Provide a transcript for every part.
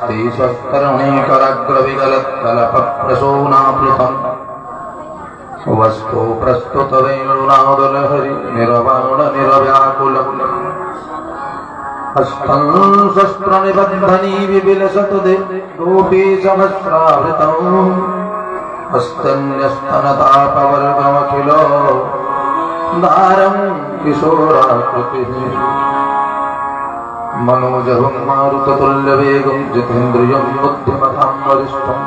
अस्ति स्वस्तरणीकराग्रविगलत्कलपप्रसूनाप्लुतम् वस्तु प्रस्तुत वेणुनादलहरि निरवाणनिरव्याकुलम् हस्तं शस्त्रनिबद्धनी विविलसतुदे गोपी सहस्रावृतम् हस्तन्यस्तनतापवर्गमखिलो दारं किशोराकृतिः मनोजवं मारुततुल्यवेगं जितेन्द्रियं बुद्धिमतां वरिष्ठम्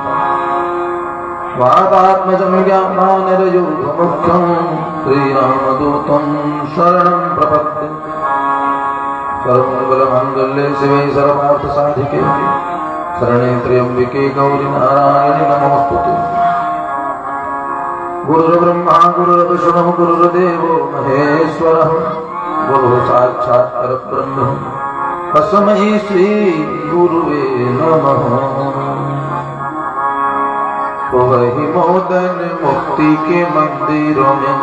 वातात्मजं ज्ञानरयोगमुख्यं श्रीरामदूतं शरणं प्रपद्ये सर्वमङ्गलमाङ्गल्ये शिवे सर्वार्थसाधिके शरणे त्र्यम्बिके गौरी नारायणि नमोस्तुते। गुरुर्ब्रह्मा गुरुर्विष्णुः गुरुर्देवो महेश्वरः गुरुः साक्षात् परब्रह्म तस्मै श्री गुरुवे नमः। तो वही मोदन मुक्ति के मंदिरों में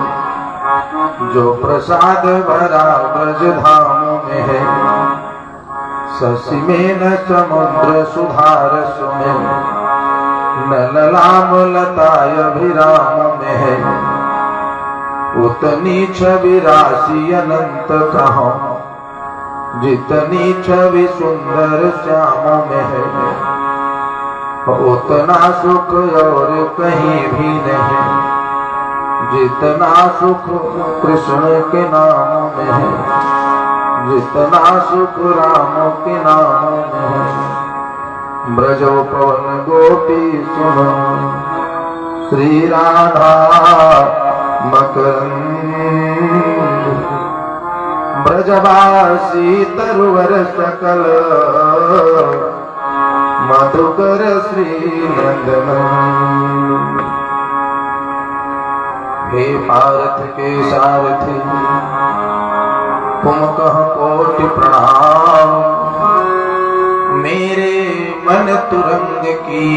जो प्रसाद भरा ब्रज धामों में है, शशि में न समुद्र सुधारस में न ललाम लताय अभिराम में है, उतनी छवि राशि अनंत कहाँ जितनी छवि सुंदर श्यामों में है, उतना सुख और कहीं भी नहीं जितना सुख कृष्ण के नाम में है, जितना सुख राम के नाम में है। ब्रजो पवन गोपी सुनो श्री राधा मकरंद ब्रजवासी तरुवर सकल मधुकर श्री नंदन। हे भारत के सारथी तुम कह कोटि प्रणाम, मेरे मन तुरंग की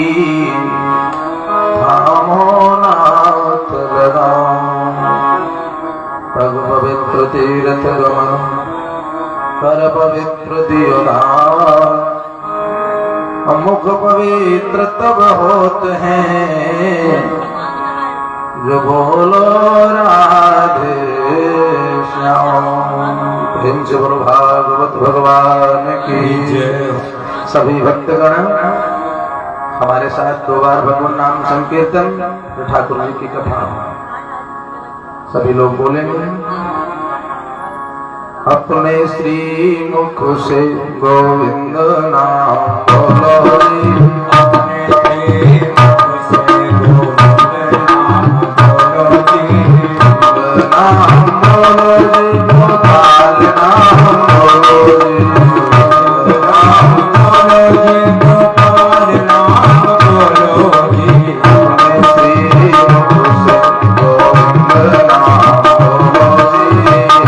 थामो नाथ लगाम। पग पवित्र तीर्थ गमन कर पवित्र दियो नाम, मुख पवित्र तब होत हैं जो बोलो राधे श्याम। प्रेम से बोलो भागवत भगवान की जय। सभी भक्तगण हमारे साथ 2 बार भगवान नाम संकीर्तन ठाकुर जी की कथा सभी लोग बोलेंगे। अपने श्री मुख से गोविंद नाम बोलो रे, अपने श्री मुख से गोविंद नाम बोलो जी। नाम बोलो जी, गोपाल नाम बोलो जी, नाम बोलो जी, गोपाल नाम बोलो जी। अपने श्री मुख से गोविंद नाम बोलो जी,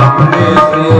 अपने श्री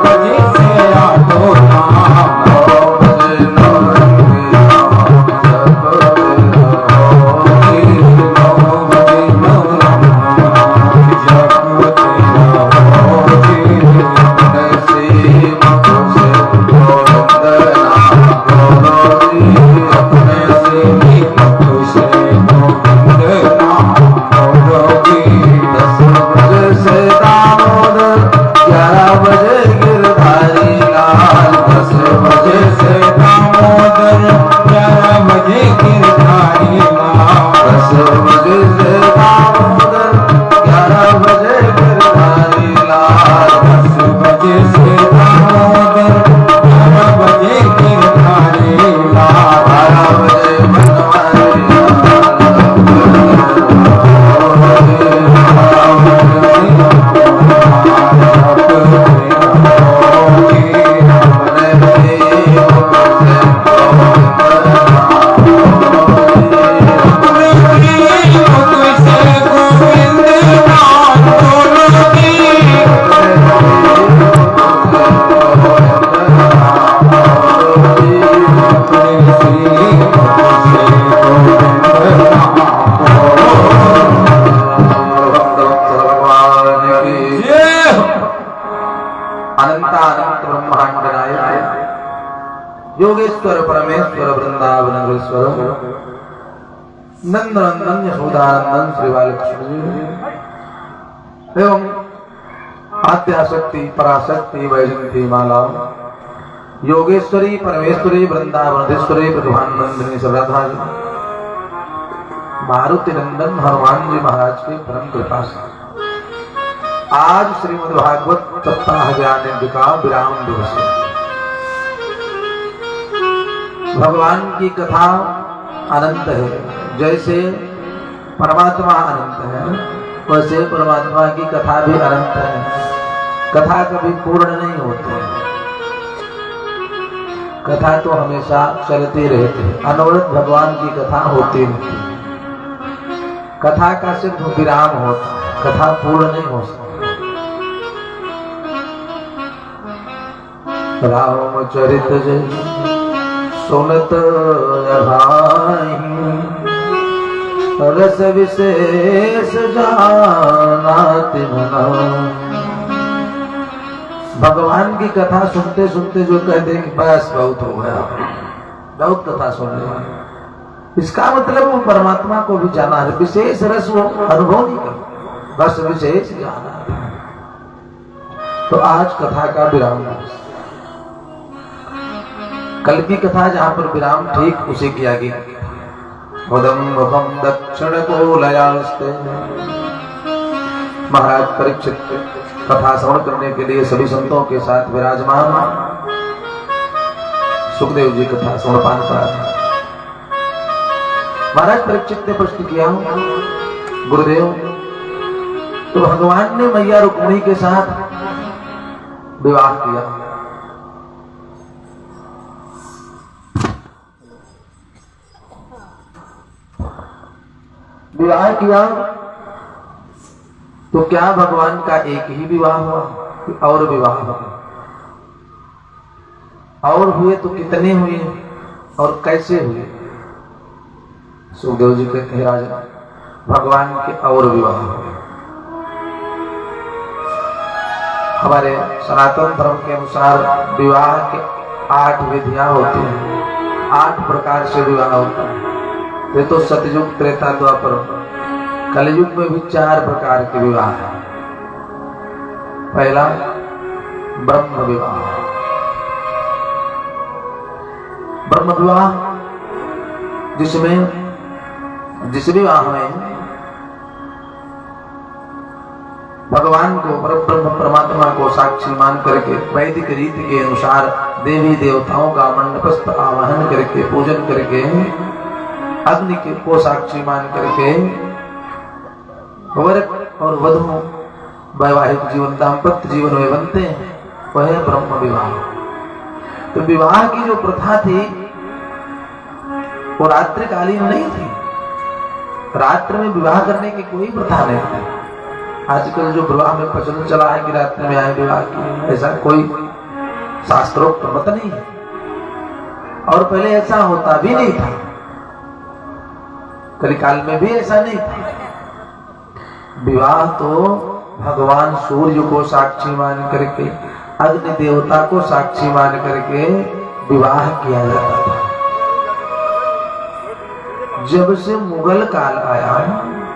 बजे से आठो नाम, 9 बजे नौरंगी नाम जपते रहो। 9 बजे नौरंगी नाम जपते रहो। अपने सीमत से गोविंद नाम बोलो जी, अपने सीमत से गोविंद नाम बोलो जी। 10 बजे से दामोदर, 11 बजे गिरधारी लाल, 10 बजे से दामोदर, 11 बजे गिरधारी लाल, 10 बजे से दामोदर, 11 बजे गिरधारी लाल, 10 बजे से दामोदर, 11 बजे गिरधारी लाल, 12 बजे बनवारी अनंतानंत ब्रह्मांड नायक योगेश्वर परमेश्वर वृंदावनेश्वर नंद नंदन यशोदानंदन श्री बालकृष्ण जी एवं आद्याशक्ति पराशक्ति वैजयंती माला योगेश्वरी परमेश्वरी वृंदावनेश्वरी प्रतिभानंदिनी श्रद्धा जी मारुति नंदन हनुमान जी महाराज की परम कृपा से आज श्रीमद् भागवत सप्ताह ज्ञान यज्ञ का विराम दिवस है। भगवान की कथा अनंत है, जैसे परमात्मा अनंत है वैसे परमात्मा की कथा भी अनंत है। कथा कभी पूर्ण नहीं होती है, कथा तो हमेशा चलती रहती है। अनवरत भगवान की कथा होती रहती है। कथा का सिर्फ विराम होता है, कथा पूर्ण नहीं हो सकती। रामचरित जय सुनत भाई, रस विशेष जानत मना। भगवान की कथा सुनते सुनते जो कहते हैं कि बस बहुत हो गया, बहुत कथा सुन लिया, इसका मतलब वो परमात्मा को भी जाना है, विशेष रस वो अनुभव नहीं कर, रस विशेष जाना है। तो आज कथा का विराम है। कल की कथा जहां पर विराम ठीक उसी की आगे उदम मुखम दक्षिण को लयास्ते। महाराज परीक्षित कथा श्रवण करने के लिए सभी संतों के साथ विराजमान। सुखदेव जी कथा श्रवण पान करा। महाराज परीक्षित ने प्रश्न किया, गुरुदेव तो भगवान ने मैया रुक्मिणी के साथ विवाह किया, विवाह किया तो क्या भगवान का एक ही विवाह हुआ और विवाह हुआ? और हुए तो कितने हुए और कैसे हुए? सुखदेव जी कहते हैं, राजा भगवान के और विवाह हुए। हमारे सनातन धर्म के अनुसार विवाह के 8 विधियां होती हैं, 8 प्रकार से विवाह होता है। ये तो सतयुग त्रेता द्वापर, कलयुग में भी 4 प्रकार के विवाह है। पहला ब्रह्म विवाह। ब्रह्म विवाह जिसमें जिस विवाह में भगवान को परब्रह्म परमात्मा को साक्षी मान करके वैदिक रीति के अनुसार देवी देवताओं का मंडपस्थ आवाहन करके पूजन करके अग्नि को साक्षी मान करके वर और वधू वैवाहिक जीवन दाम्पत्य जीवन में बनते हैं, वह है ब्रह्म विवाह। तो विवाह की जो प्रथा थी वो रात्रिकालीन नहीं थी। रात्र में विवाह करने की कोई प्रथा नहीं थी। आजकल जो विवाह में प्रचलन चला है कि रात्रि में आए विवाह की, ऐसा कोई शास्त्रोक्त मत नहीं है, और पहले ऐसा होता भी नहीं था, कलिकाल में भी ऐसा नहीं था। विवाह तो भगवान सूर्य को साक्षी मान करके, अग्नि देवता को साक्षी मान करके विवाह किया जाता था। जब से मुगल काल आया,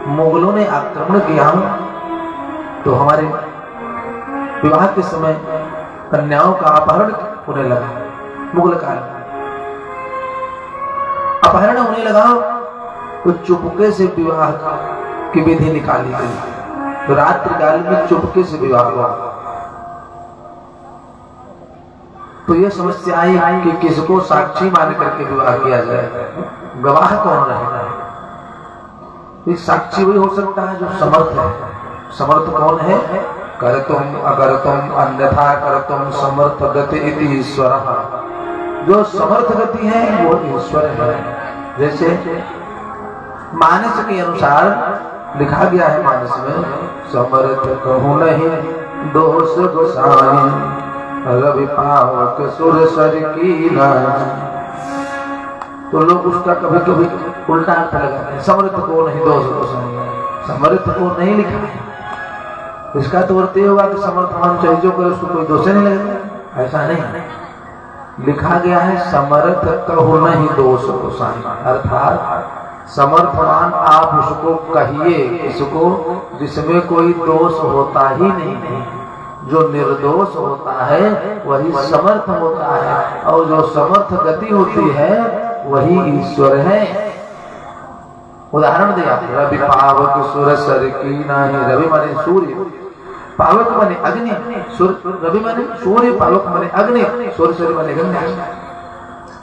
मुगलों ने आक्रमण किया, तो हमारे विवाह के समय कन्याओं का अपहरण होने लगा। मुगल काल अपहरण होने लगा तो चुपके से विवाह की विधि निकाली गई। तो रात्रि काल में चुपके से विवाह हुआ। तो यह समस्या आई कि किसको साक्षी मान करके विवाह किया जाए, गवाह कौन रहेगा। इस साक्षी वही हो सकता है जो समर्थ है। समर्थ कौन है? कर तुम अगर तुम अन्यथा कर तुम समर्थ गति इति ईश्वर। जो समर्थ गति है वो ईश्वर है। जैसे मानस के अनुसार लिखा गया है, मानस में समर्थ कहूँ नहीं दोष गोसाई, रवि पावक सुर सर की नाई। तो लोग उसका कभी कभी उल्टा अर्थ लगाते हैं, समर्थ को नहीं दोष गोसाई, समर्थ को नहीं लिखा है। इसका तो अर्थ ये होगा कि समर्थवान चाहे जो करे उसको कोई दोष नहीं लगेगा, ऐसा नहीं। लिखा गया है समर्थ कहूँ नहीं दोष गोसाई, अर्थात समर्थवान आप उसको कहिए इसको जिसमें कोई दोष होता ही नहीं। जो निर्दोष होता है वही समर्थ होता है, और जो समर्थ गति होती है वही ईश्वर है। उदाहरण दिया, रवि पावक सुर सर की नाही। रवि माने सूर्य, पावक माने अग्नि, रवि माने सूर्य, पावक माने अग्नि, सूर्य सर माने गंगा।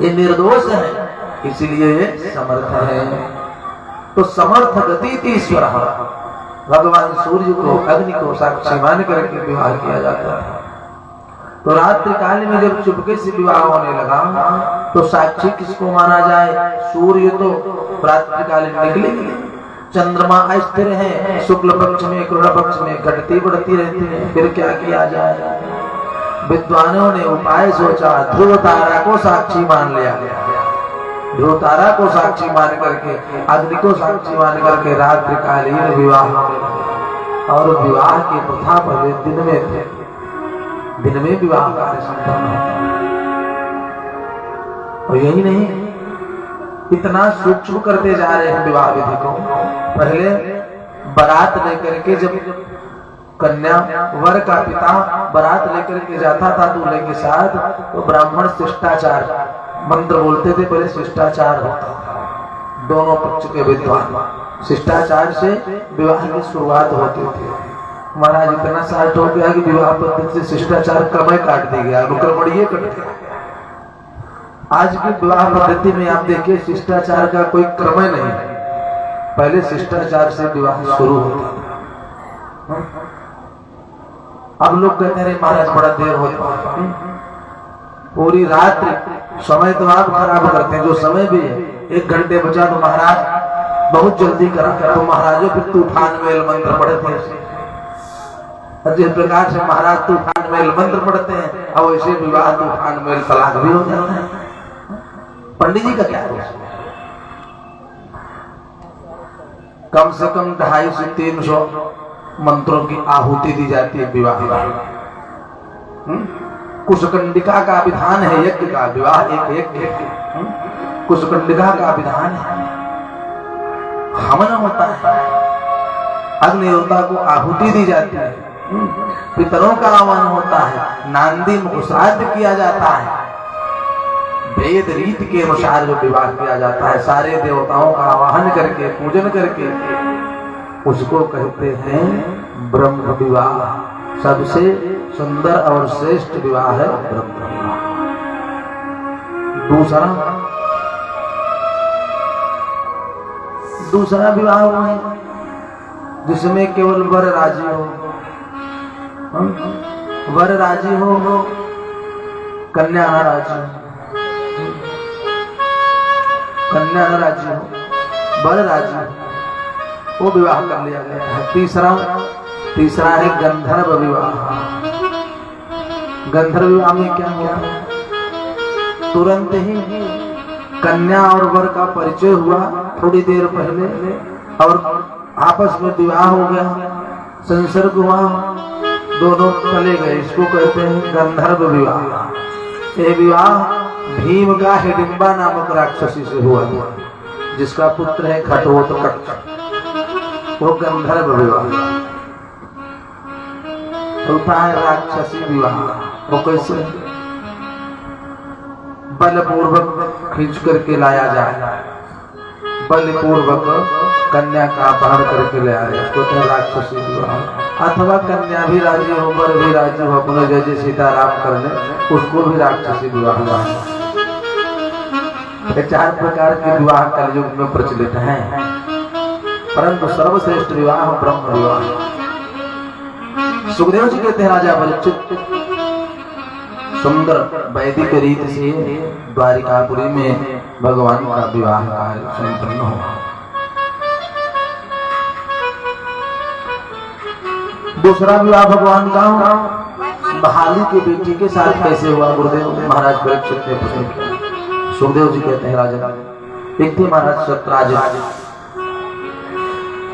ये निर्दोष है, इसलिए ये समर्थ है। तो समर्थ गति ईश्वर, भगवान सूर्य को अग्नि को साक्षी मान करके विवाह किया जाता है। तो रात्रि काल में जब चुपके से विवाह होने लगा तो साक्षी किसको माना जाए? सूर्य तो रात्रि काल में निकलेंगे, चंद्रमा अस्थिर है, शुक्ल पक्ष में कृष्ण पक्ष में घटती बढ़ती रहती है, फिर क्या किया जाए? विद्वानों ने उपाय सोचा, ध्रुव तारा को साक्षी मान लिया गया। ध्रुव तारा को साक्षी मान करके, अग्नि को साक्षी मान करके रात्रि कालीन विवाह होने लगे। और विवाह की प्रथा पहले दिन में विवाह कार्य संपन्न होता। और यही नहीं, इतना सूक्ष्म करते जा रहे हैं विवाह विधि को। पहले बारात लेकर के जब कन्या वर का पिता बारात लेकर के जाता था दूल्हे के साथ, तो ब्राह्मण शिष्टाचार मंत्र बोलते थे। पहले शिष्टाचार होता था, दोनों पक्ष के विद्वान शिष्टाचार से विवाह की शुरुआत होती थी। महाराज इतना साठ हो गया कि विवाह पद्धति से शिष्टाचार क्रम काट दी गया, अनुक्रमणीय कट गया। आज की विवाह पद्धति में आप देखिए शिष्टाचार का कोई क्रम नहीं, पहले शिष्टाचार से विवाह शुरू होता था। अब लोग कहते हैं महाराज बड़ा देर होता है, पूरी रात्रि समय तो आप खराब करते हैं। जो समय भी है 1 घंटे बचा तो महाराज बहुत जल्दी करा, तो महाराजों फिर तूफान मेल मंत्र पढ़ते हैं। जिस प्रकार से महाराज तूफान मेल मंत्र पढ़ते हैं, और वैसे विवाह तूफान मेल तलाक भी हो जाता है। पंडित जी का क्या दोष है? कम से कम 250 से 300 मंत्रों की आहुति दी जाती है विवाह में। कुशकंडिका का विधान है यज्ञ का, विवाह एक यज्ञ। कुशकंडिका का विधान है, हवन होता है, अग्नि देवता को आहुति दी जाती है, पितरों का आह्वान होता है, नांदी मुखश्राद्ध किया जाता है। वेद रीति के अनुसार जो विवाह किया जाता है, सारे देवताओं का आवाहन करके पूजन करके, उसको कहते हैं ब्रह्म विवाह। सबसे सुंदर और श्रेष्ठ विवाह है ब्रह्म विवाह। दूसरा विवाह वो है जिसमें केवल वर राजी हो, वर राजी हो, कन्या न राजी हो, कन्या न राजी हो, वर राजी हो, वो विवाह कर लिया गया है। तीसरा तीसरा है गंधर्व विवाह। गंधर्व विवाह में क्या हुआ, तुरंत ही कन्या और वर का परिचय हुआ थोड़ी देर पहले और आपस में विवाह हो गया, संसर्ग हुआ, दोनों चले गए। इसको कहते हैं गंधर्व विवाह। ये विवाह भीम का हिडिंबा नामक राक्षसी से हुआ, जिसका पुत्र है घटोत्कच, वो गंधर्व विवाह होता है। राक्षसी विवाह वो कैसे, बलपूर्वक खींच करके लाया जाए, बलपूर्वक कन्या का अपहरण करके ले आए, उसको तो राक्षसी विवाह। अथवा कन्या भी राजी हो, वर भी राजी हो, अपने जैसे सीताराम कर ले, उसको भी राक्षसी विवाह हुआ। ये 4 प्रकार के विवाह कलयुग में प्रचलित हैं, परंतु सर्वश्रेष्ठ विवाह ब्रह्म विवाह। सुखदेव जी कहते हैं राजा परीक्षित सुंदर वैदिक रीत से द्वारिकापुरी में भगवान का विवाह कार्य संपन्न हुआ। दूसरा विवाह भगवान का बहाली की बेटी के साथ कैसे हुआ, गुरुदेव महाराज परीक्षित ने प्रश्न किया। सुखदेव जी कहते हैं राजा, एक थे महाराज सत्राजित।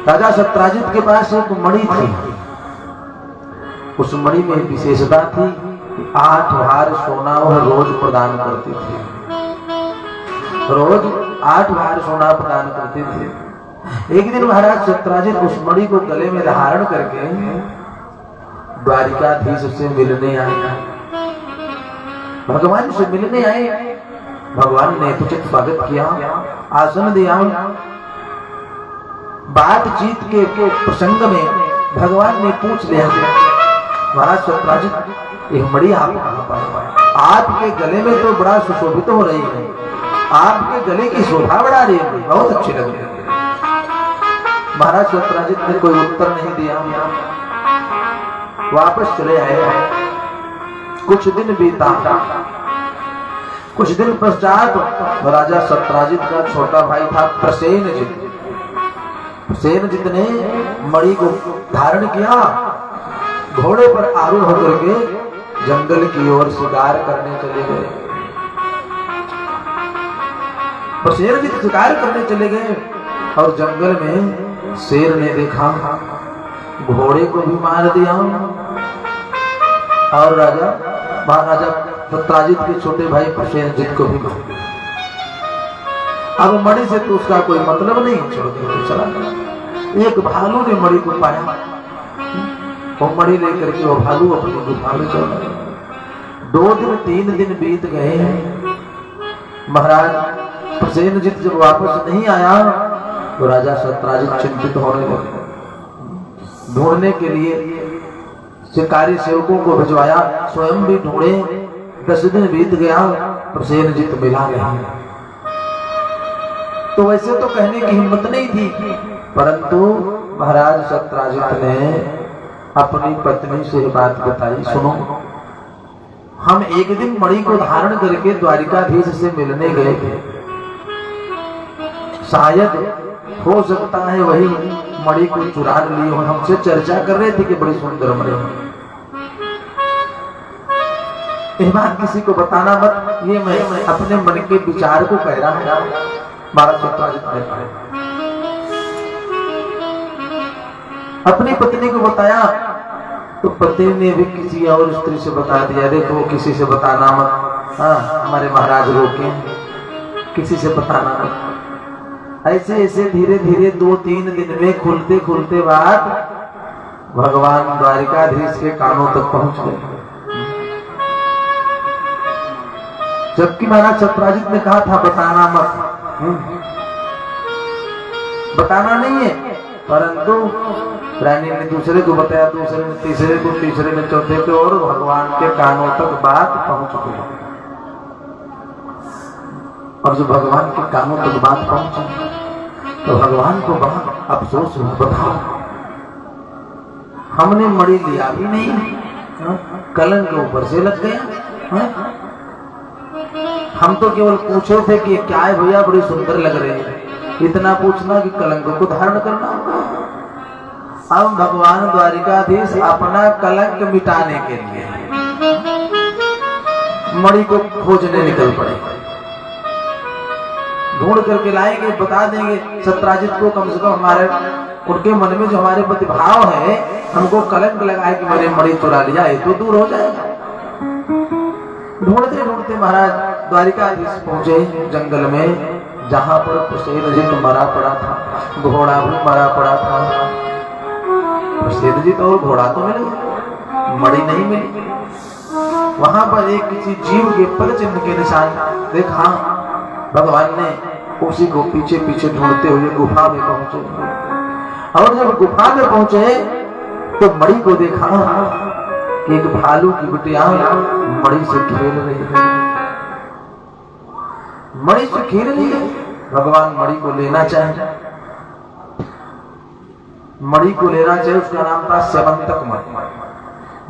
राजा सत्राजित के पास एक मणि थी, उस मणि में विशेषता थी कि 8 भार सोना वह रोज प्रदान करती थी, रोज 8 भार सोना प्रदान करती थी। एक दिन महाराज सत्राजित उस मणि को गले में धारण करके द्वारिकाधीश से मिलने आए, भगवान से मिलने आए। भगवान ने उचित स्वागत किया, आसन दिया। बातचीत के प्रसंग में भगवान ने पूछ लिया, महाराज सत्राजित ये मणि आप कहां पाए? आपके गले में तो बड़ा सुशोभित हो रही है, आपके गले की शोभा बढ़ा रही है, बहुत अच्छी लग रही है। महाराज सत्राजित ने कोई उत्तर नहीं दिया, वापस चले आए। कुछ दिन बीता, कुछ दिन पश्चात राजा सत्राजित का छोटा भाई था प्रसेनजित। प्रसेनजित ने मणि को धारण किया, घोड़े पर आरूढ़ होकर के जंगल की ओर शिकार करने चले गए। प्रसेनजित शिकार करने चले गए और जंगल में शेर ने देखा, घोड़े को भी मार दिया और महाराजा सत्राजित के छोटे भाई प्रसेनजित को भी मार दिया। अब मणि से तो उसका कोई मतलब नहीं, छोड़ के चला गया। एक भालू ने मणि को पाया, वो मणि लेकर के वो भालू अपनी गुफा में चला गया। 2 दिन 3 दिन बीत गए। महाराज प्रसेनजित जब वापस नहीं आया तो राजा सत्राजित चिंतित होने लगे। ढूंढने के लिए शिकारी सेवकों को भिजवाया, स्वयं भी ढूंढे। 10 दिन बीत गया, प्रसेनजित मिला नहीं। तो वैसे तो कहने की हिम्मत नहीं थी, परंतु महाराज सत्राजित ने अपनी पत्नी से बात बताई, सुनो हम एक दिन मणि को धारण करके द्वारिकाधीश से मिलने गए थे, शायद हो सकता है वही मणि को चुरा ली हो। हमसे चर्चा कर रहे थे कि बड़ी सुंदर मणि, ये बात किसी को बताना मत, ये मैं अपने मन के विचार को कह रहा है। महाराज सत्राजित ने अपनी पत्नी को बताया तो पति ने भी किसी और स्त्री से बता दिया, देखो किसी से बताना मत, हाँ हमारे महाराज रोके, किसी से बताना मत। ऐसे ऐसे धीरे धीरे 2-3 दिन में खुलते खुलते बात भगवान द्वारिकाधीश के कानों तक पहुंच गए। जबकि महाराज सत्राजित ने कहा था बताना मत, बताना नहीं है, परंतु रानी ने दूसरे को बताया, दूसरे ने तीसरे को, तीसरे ने चौथे को, और भगवान के कानों तक बात पहुंच गई। और जो भगवान के कानों तक बात पहुंची तो भगवान को बड़ा अफसोस हुआ, बताओ हमने मणि लिया भी नहीं, कलंक के ऊपर से लग गया। हम तो केवल पूछे थे कि क्या है भैया, बड़ी सुंदर लग रही है, इतना पूछना कि कलंक को धारण करना। अब भगवान द्वारिकाधीश अपना कलंक मिटाने के लिए मणि को खोजने निकल पड़े। ढूंढ करके लाएंगे, बता देंगे सत्राजित को, कम से कम हमारे उनके मन में जो हमारे प्रति भाव है, हमको कलंक लगाए कि मैंने मणि चुरा लिया, ये तो दूर हो जाएगा। ढूंढते ढूंढते महाराज द्वारिकाधीश पहुंचे जंगल में, जहां पर प्रसेनजीत मरा पड़ा था, घोड़ा भी मरा पड़ा था। प्रसेनजीत और घोड़ा तो मिल गया, मणि नहीं मिली। वहां पर एक किसी जीव के पद चिन्ह के निशान देखा। भगवान ने उसी को पीछे पीछे ढूंढते हुए गुफा में पहुंचे, और जब गुफा में पहुंचे तो मणि को देखा कि एक भालू की बिटिया मणि से खेल रही है। मणि से खेल रही है, भगवान मणि को लेना चाहे, मणि को लेना चाहिए। उसका नाम था स्यवंतक मणि।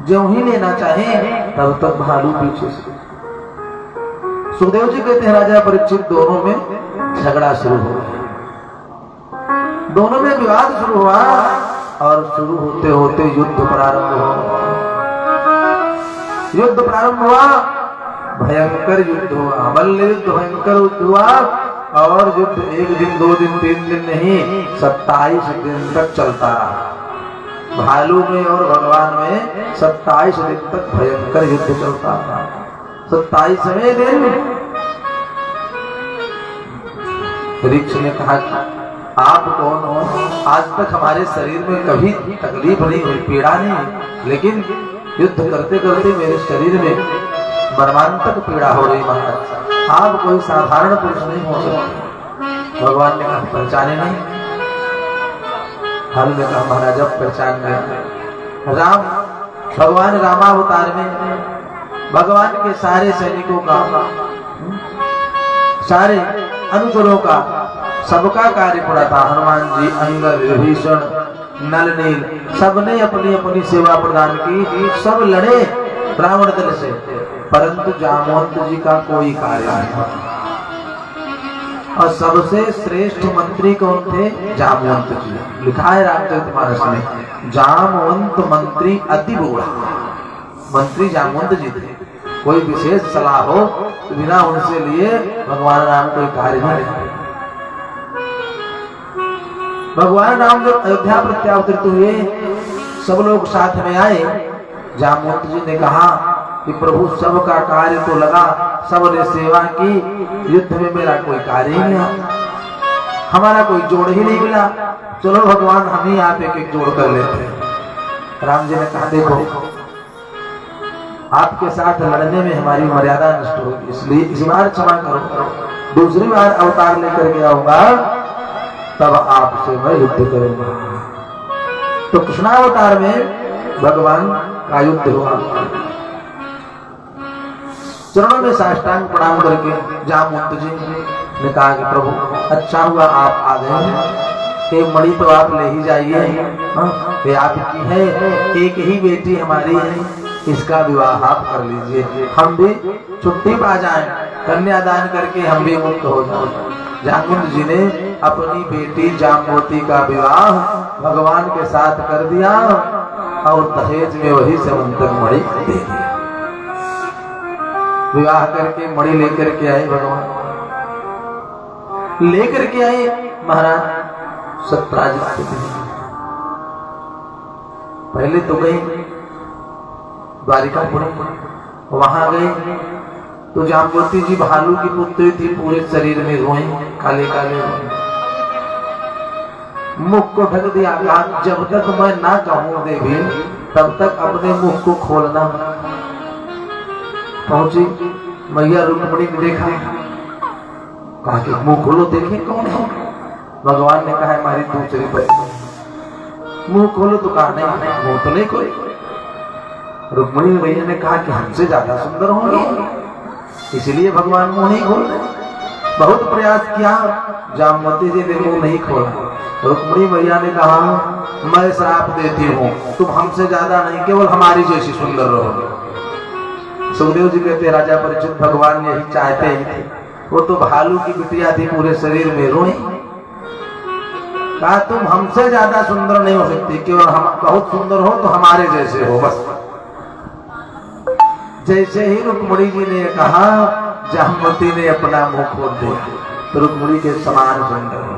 जो ही लेना चाहे तब तक भालू पीछे से। सुखदेव जी कहते हैं राजा परीक्षित दोनों में झगड़ा शुरू हो गया, दोनों में विवाद शुरू हुआ, और शुरू होते होते युद्ध प्रारंभ हुआ। युद्ध प्रारंभ हुआ, भयंकर युद्ध हुआ, मल्ल युद्ध भयंकर युद्ध हुआ। और युद्ध 1 दिन 2 दिन 3 दिन नहीं, 27 दिन तक चलता रहा। भालू में और भगवान में 27 दिन तक भयंकर युद्ध चलता था। 27वें दिन ऋक्ष ने कहा, आप कौन हो? आज तक हमारे शरीर में कभी तकलीफ नहीं हुई, पीड़ा नहीं हुई, लेकिन युद्ध करते करते मेरे शरीर में मर्मांतक पीड़ा हो रही। महाराज आप कोई साधारण पुरुष नहीं हो सकते। भगवान ने कहा, पहचाने नहीं? हल ने कहा, महाराज अब पहचान गए। राम, भगवान रामावतार में भगवान के सारे सैनिकों का, सारे अनुचरों का, सबका कार्य पड़ा था। हनुमान जी, अंगद, विभीषण, नल नील, सबने अपनी अपनी सेवा प्रदान की, सब लड़े रावण दल से, परंतु जामवंत जी का कोई कार्य नहीं। और सबसे श्रेष्ठ मंत्री कौन थे? जामवंत जी। लिखा है रामचरितमानस में, जामवंत मंत्री अति बूढ़ा। मंत्री जामवंत जी थे। कोई विशेष सलाह हो तो बिना उनसे लिए भगवान राम कोई कार्य नहीं करते। भगवान राम जब अयोध्या प्रत्यावर्तित हुए, सब लोग साथ में आए। जामवंत जी ने कहा कि प्रभु सबका कार्य तो लगा, सबने सेवा की, युद्ध में मेरा कोई कार्य ही नहीं, हमारा कोई जोड़ ही नहीं मिला। चलो भगवान हम ही आप एक एक जोड़ कर लेते हैं। राम जी ने कहा, देखो आपके साथ लड़ने में हमारी मर्यादा नष्ट होगी, इसलिए इस बार क्षमा करो, दूसरी बार अवतार लेकर के आऊंगा तब आपसे मैं युद्ध करूंगा। तो कृष्णावतार में भगवान का युद्ध हुआ। चरणों में साष्टांग प्रणाम करके जामवंत जी ने कहा कि प्रभु अच्छा हुआ आप आ गए हैं, एक मणि तो आप ले ही जाइए, ये आपकी है, एक ही बेटी हमारी है, इसका विवाह आप कर लीजिए, हम भी छुट्टी पा जाएं, कन्यादान करके हम भी मुक्त हो जाएं। जामवंत जी ने अपनी बेटी जाम्बवती का विवाह भगवान के साथ कर दिया और दहेज में वही स्यवंतक मणि दे दिया। विवाह करके मणि लेकर के आए भगवान, लेकर के आए महाराज सत्राजित। पहले तो गए द्वारिकापुरी, वहां गए तो जाम्बवती जी भालू की पुत्री थी, पूरे शरीर में रोए, काले काले रोए, मुख को ढक दिया। जब तक मैं ना कहूं देवी तब तक अपने मुख को खोलना। पहुंची मैया रुक्मिणी ने देखा, कहा कि मुंह खोलो देखे कौन है। भगवान ने कहा हमारी दूसरी पत्नी। मुंह खोलो तो कहा नहीं, मुंह तो नहीं खोले। रुक्मिणी मैया ने कहा कि हमसे ज्यादा सुंदर होंगे, इसलिए भगवान मुंह नहीं खोल रहे। बहुत प्रयास किया, जामवती जी ने मुंह नहीं खोला। रुक्मिणी मैया ने कहा मैं श्राप देती हूँ, तुम हमसे ज्यादा नहीं केवल हमारी जैसी सुंदर रहोगे। सुखदेव जी कहते राजा परीक्षित भगवान यही चाहते ही थे, वो तो भालू की बिटिया थी, पूरे शरीर में रोई। कहा तुम हमसे ज्यादा सुंदर नहीं हो सकती, केवल हम बहुत सुंदर हो तो हमारे जैसे हो बस। जैसे ही रुक्मिणी जी ने कहा, जामवती ने अपना मुंह खोल दिया, तो रुक्मिणी के समान सुंदर हो।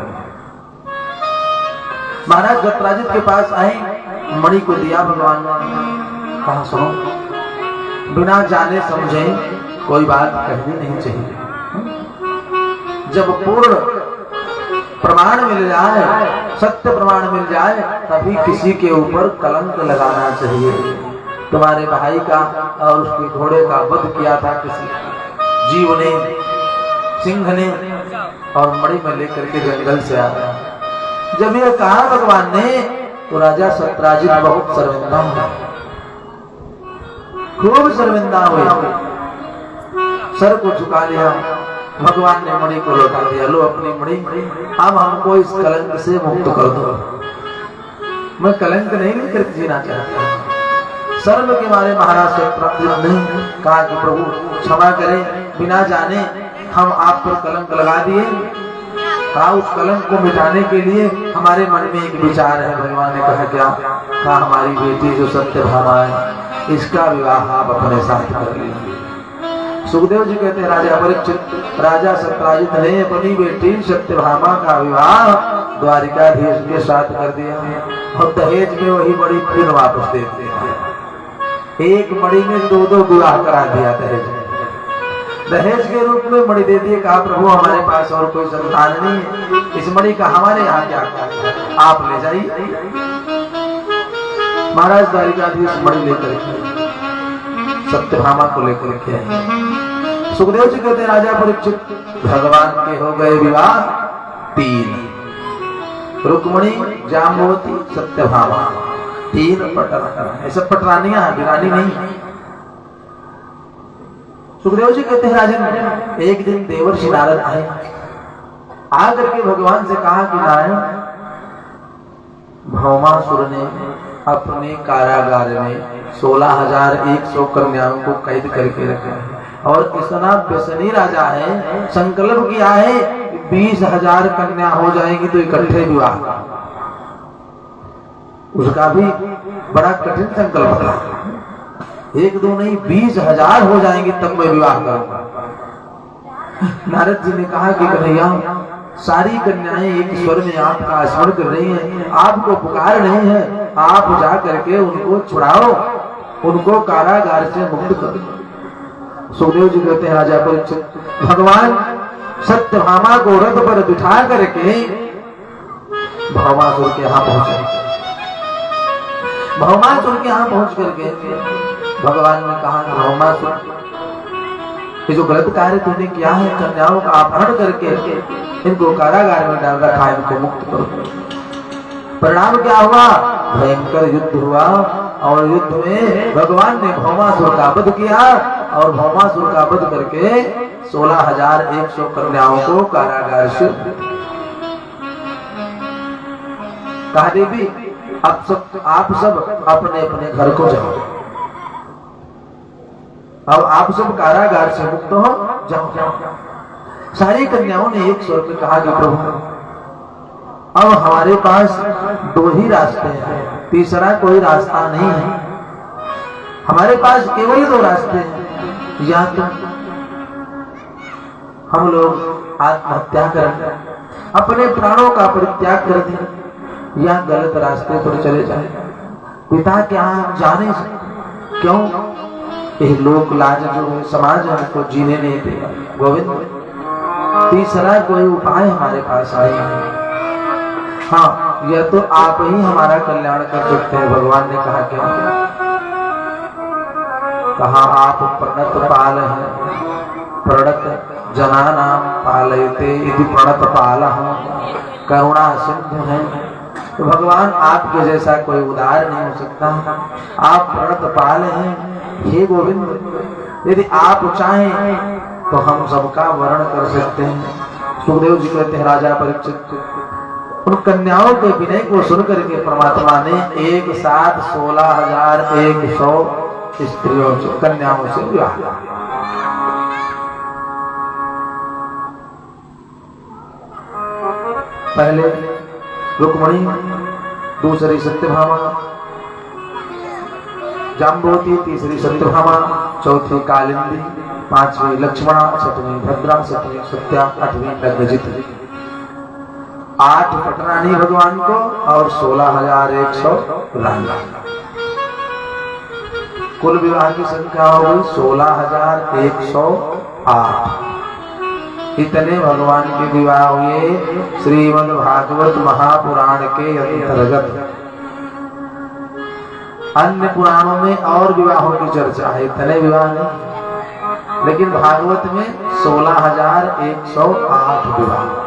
महाराज जटराजित के पास आए, मणि को दिया भगवान ने, कहा सुनो, बिना जाने समझे कोई बात कहनी नहीं चाहिए। जब पूर्ण प्रमाण मिल जाए, सत्य प्रमाण मिल जाए, तभी किसी के ऊपर कलंक लगाना चाहिए। तुम्हारे भाई का और उसके घोड़े का वध किया था किसी जीव ने, सिंह ने, और मणि में लेकर के जंगल से आया। जब यह कहा भगवान ने, तो राजा सत्राजित बहुत शर्मिंदा हुआ, खूब शर्मिंदा हुए, सर को झुका लिया। भगवान ने मणि को लौटा दिया, लो अपनी मणि, अब हमको इस कलंक से मुक्त कर दो। मैं कलंक नहीं लेकर जीना चाहता। शर्म के मारे महाराज सत्राजित ने कहा कि प्रभु क्षमा करें, बिना जाने हम आप पर कलंक लगा दिए। कहा उस कलंक को मिटाने के लिए हमारे मन में एक विचार है। भगवान ने कहा क्या? कहा हमारी बेटी जो सत्यभामा है, इसका विवाह आप अपने साथ कर लीजिए। सुखदेव जी कहते हैं, राजा परीक्षित, राजा सत्राजित ने अपनी बेटी सत्यभामा का विवाह द्वारिकाधीश के साथ कर दिया, और दहेज में वही बड़ी फिर वापस देते हैं। एक मणि में दो विवाह करा दिया दहेज के रूप में मणि दे दिए। कहा प्रभु हमारे पास और कोई संतान नहीं है, इस मणि का हमारे यहाँ क्या आप ले जाइए। महाराज द्वारिकाधीश मणि लेकर सत्यभामा को लेकर के आए। सुखदेव जी कहते राजा परीक्षित, भगवान के हो गए विवाह 3, रुक्मिणी, जाम्बवती, सत्यभामा, 3 पटरानी। ऐसा पटरानियां हैं, वीरानी नहीं। सुखदेव जी कहते हैं राजन, एक दिन देवर्षि नारद आए, आकर के भगवान से कहा कि नारायण, भौमासुर ने अपने कारागार में 16,100 कन्याओं को कैद करके रखा है, और इतना व्यसनी राजा है, संकल्प किया है 20,000 कन्या हो जाएंगी तो इकट्ठे विवाह। उसका भी बड़ा कठिन संकल्प था, 1-2 नहीं 20,000 हो जाएंगे तब मैं विवाह करूंगा। नारद जी ने कहा कि कन्हैया, सारी कन्याएं एक स्वर में आपका स्मरण कर रही हैं, आपको पुकार नहीं है, आप जा करके उनको छुड़ाओ, उनको कारागार से मुक्त करो। सुखदेव जी कहते हैं राजा परीक्षित, भगवान सत्यभामा को रथ पर बिठा करके भौमासुर के यहाँ पहुंचे। भौमासुर के यहाँ पहुंच करके भगवान ने कहा, भौमासुर, ये जो गलत कार्य तूने किया है, कन्याओं का अपहरण करके इनको कारागार में डाल रखा है, इनको मुक्त करो। परिणाम क्या हुआ? भयंकर युद्ध हुआ, और युद्ध में भगवान ने भौमासुर का वध किया, और भौमासुर का वध करके 16,100 कन्याओं को कारागार से कहा, देवी आप सब अपने अपने घर को जाओ, अब आप सब कारागार से मुक्त हो जाओ। सारी कन्याओं ने एक स्वर में कहा कि प्रभु, अब हमारे पास 2 ही रास्ते हैं, तीसरा कोई रास्ता नहीं है, हमारे पास केवल 2 रास्ते हैं, या तो हम लोग आत्महत्या करें, अपने प्राणों का परित्याग कर दें, या गलत रास्ते पर चले जाए। पिता क्या जाने क्यों ये लोक लाज जो है, समाज हमको जीने नहीं देगा। गोविंद, तीसरा कोई उपाय हमारे पास आए, हाँ, यह तो आप ही हमारा कल्याण कर सकते हैं। भगवान ने कहा क्या? कहा आप प्रणत पाल हैं, प्रणत जनानाम पालयते इति प्रणत पालः करुणा सिंधु हैं। तो भगवान आपके जैसा कोई उदार नहीं हो सकता, आप प्रणत पाल हैं। हे गोविंद, यदि आप चाहें तो हम सबका वर्ण कर सकते हैं। सुखदेव जी कहते हैं राजा परीक्षित, उन कन्याओं के विनय को सुनकर के परमात्मा ने एक साथ 16,100 स्त्रियों से, कन्याओं से विवाह किया। पहले रुक्मणी, दूसरी सत्यभामा, जाम्बवती, तीसरी सत्यभामा, चौथी कालिंदी, पांचवी लक्ष्मणा, छठवीं भद्रा, सातवीं सत्या, आठवीं नग्नजित। 8 पटरानी भगवान को और 16,100 रानी। कुल विवाह की संख्या हो गई 16,108। इतने भगवान के विवाह हुए श्रीमद् भागवत महापुराण के अंतर्गत। अन्य पुराणों में और विवाहों की चर्चा है, इतने विवाह नहीं, लेकिन भागवत में 16,108 विवाह।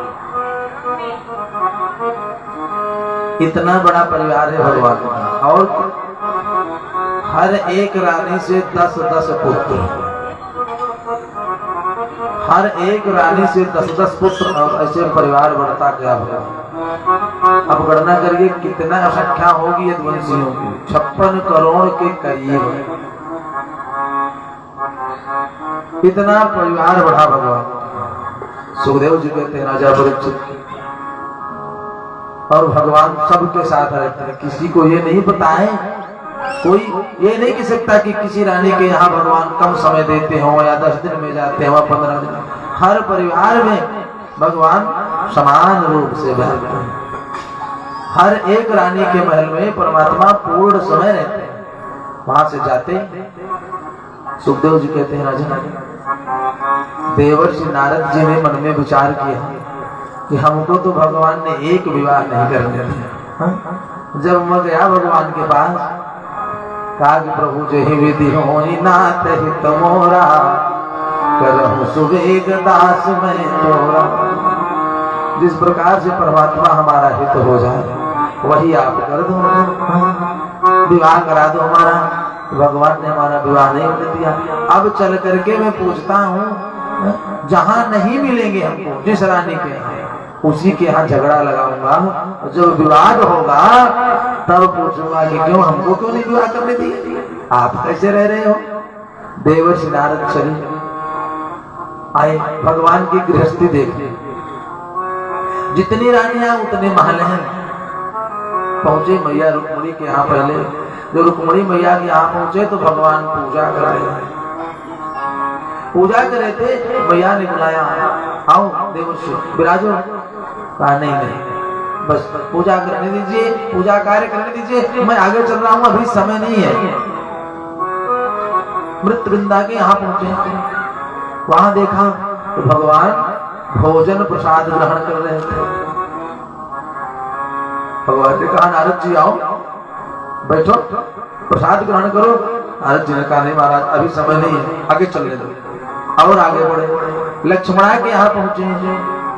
इतना बड़ा परिवार है भगवान का। और हर एक रानी से 10-10 पुत्र, हर एक रानी से 10-10 पुत्र, और ऐसे परिवार बढ़ता गया भगवान। अब गणना करिए कितना संख्या होगी यदुवंशियों की, 56 करोड़ के करीब। इतना परिवार बढ़ा भगवान। सुखदेव जी कहते हैं राजा परीक्षित, और भगवान सबके साथ रहते हैं, किसी को ये नहीं पता है, कोई ये नहीं कह सकता कि किसी रानी के यहाँ भगवान कम समय देते हो या 10 दिन में जाते हो, 15 दिन। हर परिवार में भगवान समान रूप से रहते हैं। हर एक रानी के महल में परमात्मा पूर्ण समय रहते हैं, वहां से जाते। सुखदेव जी कहते हैं राजा, देवर्षि नारद जी ने मन में विचार किया कि हमको तो भगवान ने एक विवाह नहीं करने दिया। जब मैं गया भगवान के पास, कहा कि प्रभु जही विधि होई नाथ हित मोरा, करहु सुवेग दास में तोरा। जिस प्रकार से परमात्मा हमारा हित हो जाए वही आप कर दो, विवाह करा दो हमारा। भगवान ने हमारा विवाह नहीं होने दिया। अब चल करके मैं पूछता हूँ, जहाँ नहीं मिलेंगे हमको, जिस रानी के उसी के यहाँ झगड़ा लगाऊंगा, जब विवाद होगा तब पूछूंगा कि क्यों हमको क्यों नहीं विवाह करने दिए, आप कैसे रह रहे हो। देवर्षि नारद चले आए, भगवान की गृहस्थी देखने। जितनी रानियां उतने महल हैं। पहुंचे मैया रुक्मणी के यहाँ। पहले जब रुक्मणी मैया के यहाँ पहुंचे तो भगवान पूजा कर रहे हैं। पूजा कर रहे थे, मैया ने बुलाया, आओ देवर्षि विराजो। कहा नहीं नहीं, बस पूजा करने दीजिए, पूजा कार्य करने दीजिए, मैं आगे चल रहा हूँ, अभी समय नहीं है। मृत वृंदा के यहाँ पहुंचे, वहां देखा तो भगवान भोजन प्रसाद ग्रहण कर रहे थे। भगवान ने कहा नारद जी आओ बैठो, प्रसाद ग्रहण करो। नारद जी ने कहा नहीं महाराज, अभी समय नहीं है, आगे चलने दो। और आगे बढ़े, लक्ष्मणा के यहाँ पहुंचे,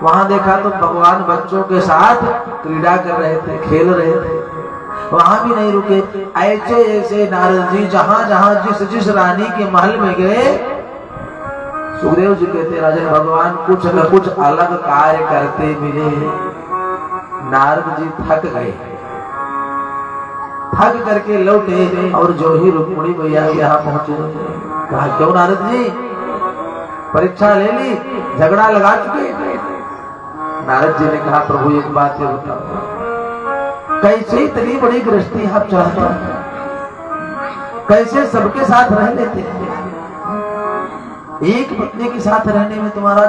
वहां देखा तो भगवान बच्चों के साथ क्रीड़ा कर रहे थे, खेल रहे थे। वहां भी नहीं रुके। ऐसे ऐसे नारद जी जहां जहां जिस जिस रानी के महल में गए, सुखदेव जी कहते राजन भगवान कुछ न कुछ अलग कार्य करते मिले। नारद जी थक गए, थक करके लौटे और जो ही रुक्मिणी मैया यहाँ पहुंचे, कहा क्यों नारद जी परीक्षा ले ली, झगड़ा लगा चुके। नारद जी ने कहा प्रभु एक बात ये बताओ, कैसे इतनी बड़ी गृहस्थी आप चाहते हैं, कैसे सबके साथ रह लेते हैं। एक पत्नी के साथ रहने में तुम्हारा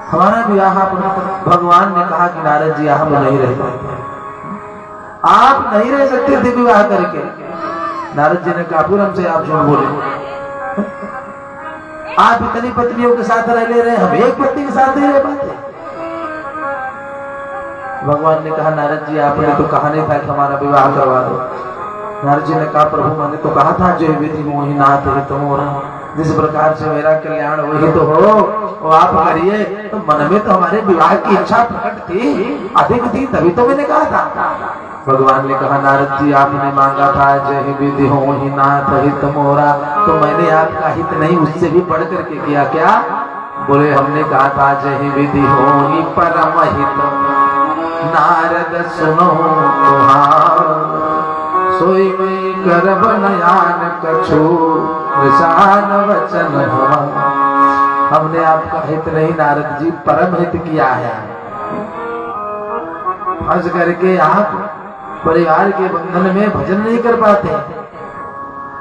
हमारा विवाह। भगवान ने कहा कि नारद जी हम नहीं रह सकते, आप नहीं रह सकते थे विवाह करके। नारद जी ने कहा फिर हमसे आप झूठ बोले, आप इतनी पत्नियों के साथ रह ले रहे, हम एक पत्नी के साथ नहीं रह पाते। भगवान ने कहा नारद जी आपने तो कहा नहीं था कि हमारा विवाह करवा दो। नारद जी ने कहा प्रभु मैंने तो कहा था जो विधि मोहि नाथ है तुम हो रहा, जिस प्रकार से मेरा कल्याण वही तो हो, वो आप करिए। तो मन में तो हमारे विवाह की इच्छा प्रकट थी, अधिक थी, तभी तो मैंने कहा था। भगवान ने कहा नारद जी आपने मांगा था जय विधि होहि नाथ हित मोरा, तो मैंने आपका हित नहीं उससे भी बढ़ करके किया। क्या बोले? हमने कहा था जय विधि होहि परम हित नारद सुनो तुहार, सोई में गर्भ नयान कछु विशान वचन। हमने आपका हित नहीं नारद जी परम हित किया है। फंस करके आप परिवार के बंधन में भजन नहीं कर पाते।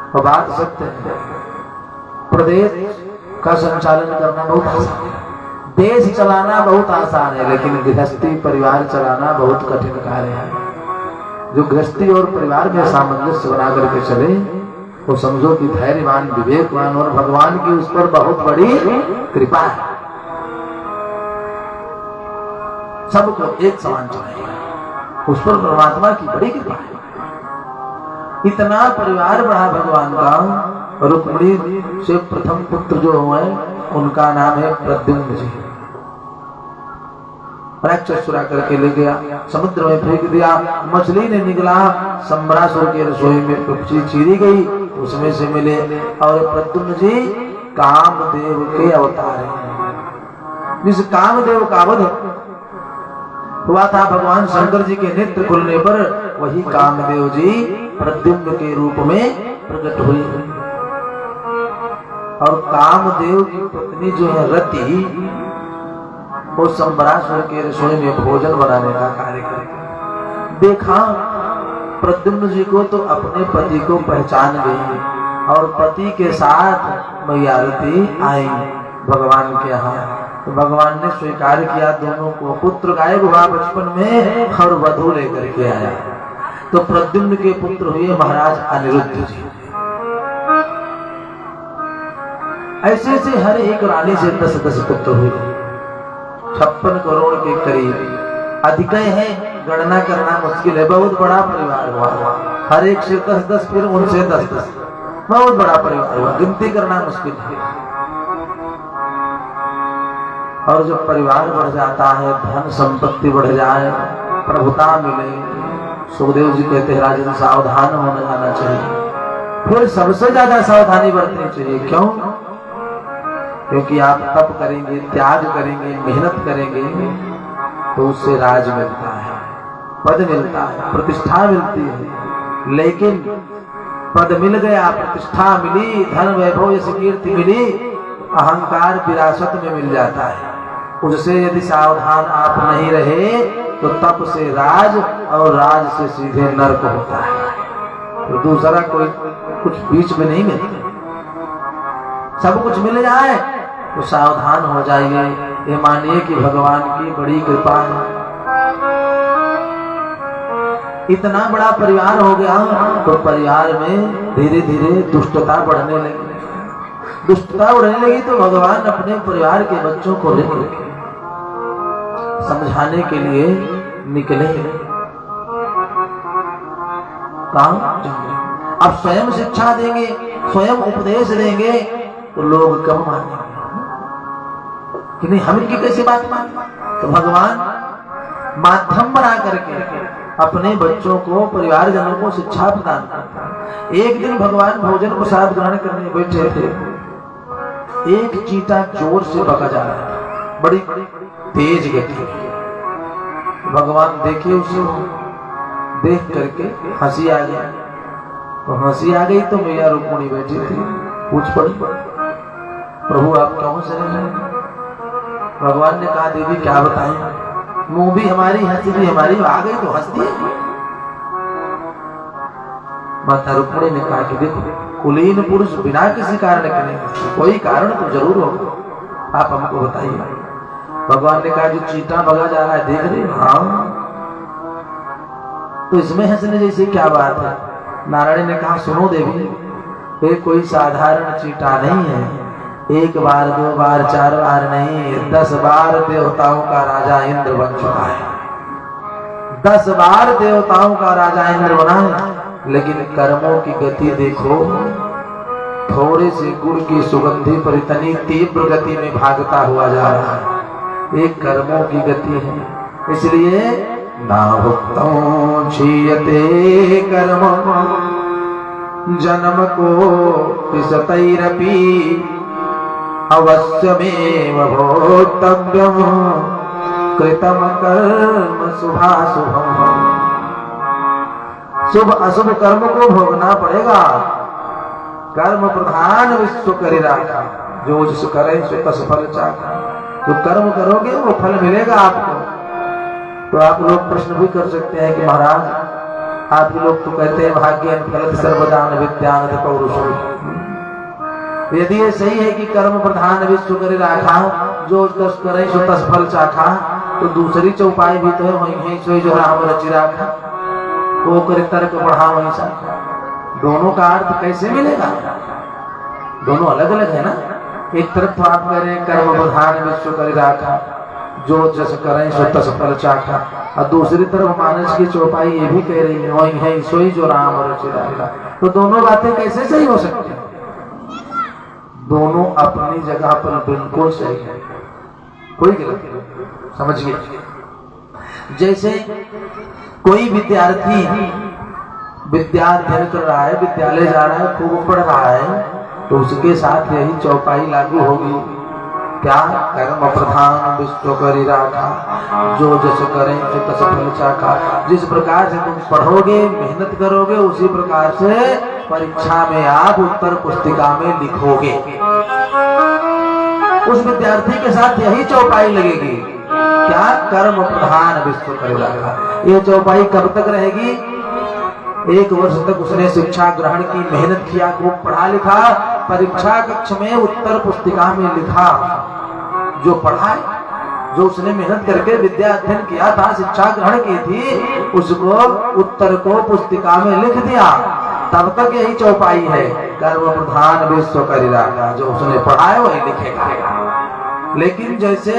और बात सत्य है, प्रदेश का संचालन करना बहुत आसान है, देश चलाना बहुत आसान है, लेकिन गृहस्थी परिवार चलाना बहुत कठिन कार्य है। जो गृहस्थी और परिवार में सामंजस्य बना करके चले वो समझो कि धैर्यवान, विवेकवान और भगवान की उस पर बहुत बड़ी कृपा है। सबको एक समान चलाएगा, उस पर परमात्मा की बड़ी कृपा है। इतना परिवार बढ़ा भगवान का। रुक्मिणी से प्रथम पुत्र जो हुए उनका नाम है प्रद्युम्न जी। राक्षस चुरा करके ले गया, समुद्र में फेंक दिया, मछली ने निकला, सम्रासुर की रसोई में पक्षी चीरी गई, उसमें से मिले। और प्रद्युम्न जी कामदेव के अवतार हैं। जिस कामदेव का वध हुआ था भगवान शंकर जी के नेत्र खुलने पर, वही कामदेव जी प्रद्युम्न के रूप में प्रकट हुई। और कामदेव की पत्नी जो है रति, वो सम्रासुर के रसोई में भोजन बनाने का कार्य करती। देखा प्रद्युम्न जी को तो अपने पति को पहचान गई और पति के साथ मैया रति आई भगवान के यहाँ। तो भगवान ने स्वीकार किया दोनों को। पुत्र गायब हुआ बचपन में और वधू लेकर के आया। तो प्रद्युम्न के पुत्र हुए महाराज अनिरुद्ध जी। ऐसे से हर एक रानी से 10-10 पुत्र हुए, 56 करोड़ के करीब। अधिक है, गणना करना मुश्किल है, बहुत बड़ा परिवार हुआ। हर एक से 10-10, फिर उनसे 10-10, बहुत बड़ा परिवार हुआ, गिनती करना मुश्किल है। और जब परिवार बढ़ जाता है, धन संपत्ति बढ़ जाए, प्रभुता मिले, सुखदेव जी कहते हैं राजन सावधान होना जाना चाहिए। फिर सबसे ज्यादा सावधानी बरतनी चाहिए। क्यों? क्योंकि आप तप करेंगे, त्याग करेंगे, मेहनत करेंगे तो उससे राज मिलता है, पद मिलता है, प्रतिष्ठा मिलती है। लेकिन पद मिल गया, प्रतिष्ठा मिली, धन वैभव यश कीर्ति मिली, अहंकार विरासत में मिल जाता है। उससे यदि सावधान आप नहीं रहे तो तप से राज और राज से सीधे नरक होता है। तो दूसरा कोई कुछ बीच में नहीं मिलता। सब कुछ मिल जाए तो सावधान हो जाइए। ये मानिए कि भगवान की बड़ी कृपा है। इतना बड़ा परिवार हो गया तो परिवार में धीरे धीरे दुष्टता बढ़ने लगी। दुष्टता बढ़ने लगी तो भगवान अपने परिवार के बच्चों को लेकर समझाने के लिए निकले। अब स्वयं शिक्षा देंगे, स्वयं उपदेश देंगे तो लोग कम मानेंगे कि नहीं, हम इनकी कैसी बात माने। तो भगवान माध्यम बना करके अपने बच्चों को, परिवार जनों को शिक्षा प्रदान करता है। एक दिन भगवान भोजन प्रसाद ग्रहण करने बैठे थे, एक चींटा जोर से भगा जा रहा है, बड़ी तेज गति। भगवान देखे उसे, देख करके हंसी आ गई। तो हंसी आ गई तो मैया रुक्मिणी बैठी थी, पूछ पड़ी, प्रभु आप क्यों हंस रहे हैं? भगवान ने कहा देवी क्या बताएं, मुंह भी हमारी, हंसी भी हमारी, आ गई तो हंस दिए। माता रुक्मिणी ने कहा कि देखो, कुलीन पुरुष बिना किसी कारण के नहीं हंसते, कोई कारण तो जरूर होगा, आप हमको बताइए। भगवान ने कहा जो चींटा भगा जा रहा है देख रहे? हाँ। तो इसमें हंसने जैसी क्या बात है? नारायण ने कहा सुनो देवी, ये कोई साधारण चींटा नहीं है, 1 बार 2 बार 4 बार नहीं, 10 बार देवताओं का राजा इंद्र बन चुका है। 10 बार देवताओं का राजा इंद्र बना है। लेकिन कर्मों की गति देखो, थोड़े से गुड़ की सुगंधी पर इतनी तीव्र गति में भागता हुआ जा रहा है। एक कर्मों की गति है। इसलिए ना भुक्तों क्षीयते कर्म जन्म को पिसतैरपि अवश्यमेव भोक्तव्यम कृतम कर्म शुभाशुभम। शुभ अशुभ कर्म को भोगना पड़ेगा। कर्म प्रधान विश्व करे राखा, जो जिस करे सो तस फल चाखा। जो कर्म करोगे वो फल मिलेगा आपको। तो आप लोग प्रश्न भी कर सकते हैं कि महाराज आप लोग तो कहते हैं भाग्य फलत सर्वदान विद्यान पौरुष। यदि ये सही है कि कर्म प्रधान विश्व करे राखा, जो दस करे सो तस फल चाखा, तो दूसरी चौपाई भी तो है वही सोई जो राम रचि राखा, वो करे तर्क बढ़ा वही सा। दोनों का अर्थ कैसे मिलेगा? दोनों अलग अलग है ना। एक तरफ तो आप कह रहे हैं कर्म प्रधान विश्व करे राखा, जो जस करें सो तस फल चाखा, और दूसरी तरफ मानस की चौपाई ये भी कह रही है वही है सोई जो राम रचि राखा। तो दोनों बातें कैसे सही हो सकती है? दोनों अपनी जगह पर बिल्कुल सही है, कोई गलत नहीं। समझिए, जैसे कोई विद्यार्थी विद्या अध्ययन कर रहा है, विद्यालय जा रहा है, खूब पढ़ रहा है, तो उसके साथ यही चौपाई लागू होगी। क्या? कर्म प्रधान विश्व करी राखा, जो जस करें तो तस फल चाखा। जिस प्रकार से तुम पढ़ोगे, मेहनत करोगे, उसी प्रकार से परीक्षा में आप उत्तर पुस्तिका में लिखोगे। उस विद्यार्थी के साथ यही चौपाई लगेगी। क्या? कर्म प्रधान विश्व करी राखा। ये चौपाई कब तक रहेगी? एक वर्ष तक उसने शिक्षा ग्रहण की, मेहनत किया, खूब पढ़ा लिखा, परीक्षा कक्ष में उत्तर पुस्तिका में लिखा। जो पढ़ा, जो उसने मेहनत करके विद्या अध्ययन किया था, शिक्षा ग्रहण की थी, उसको उत्तर को पुस्तिका में लिख दिया। तब तक यही चौपाई है, कर्म प्रधान विश्व करी राखा। जो उसने पढ़ा है वही लिखेगा। लेकिन जैसे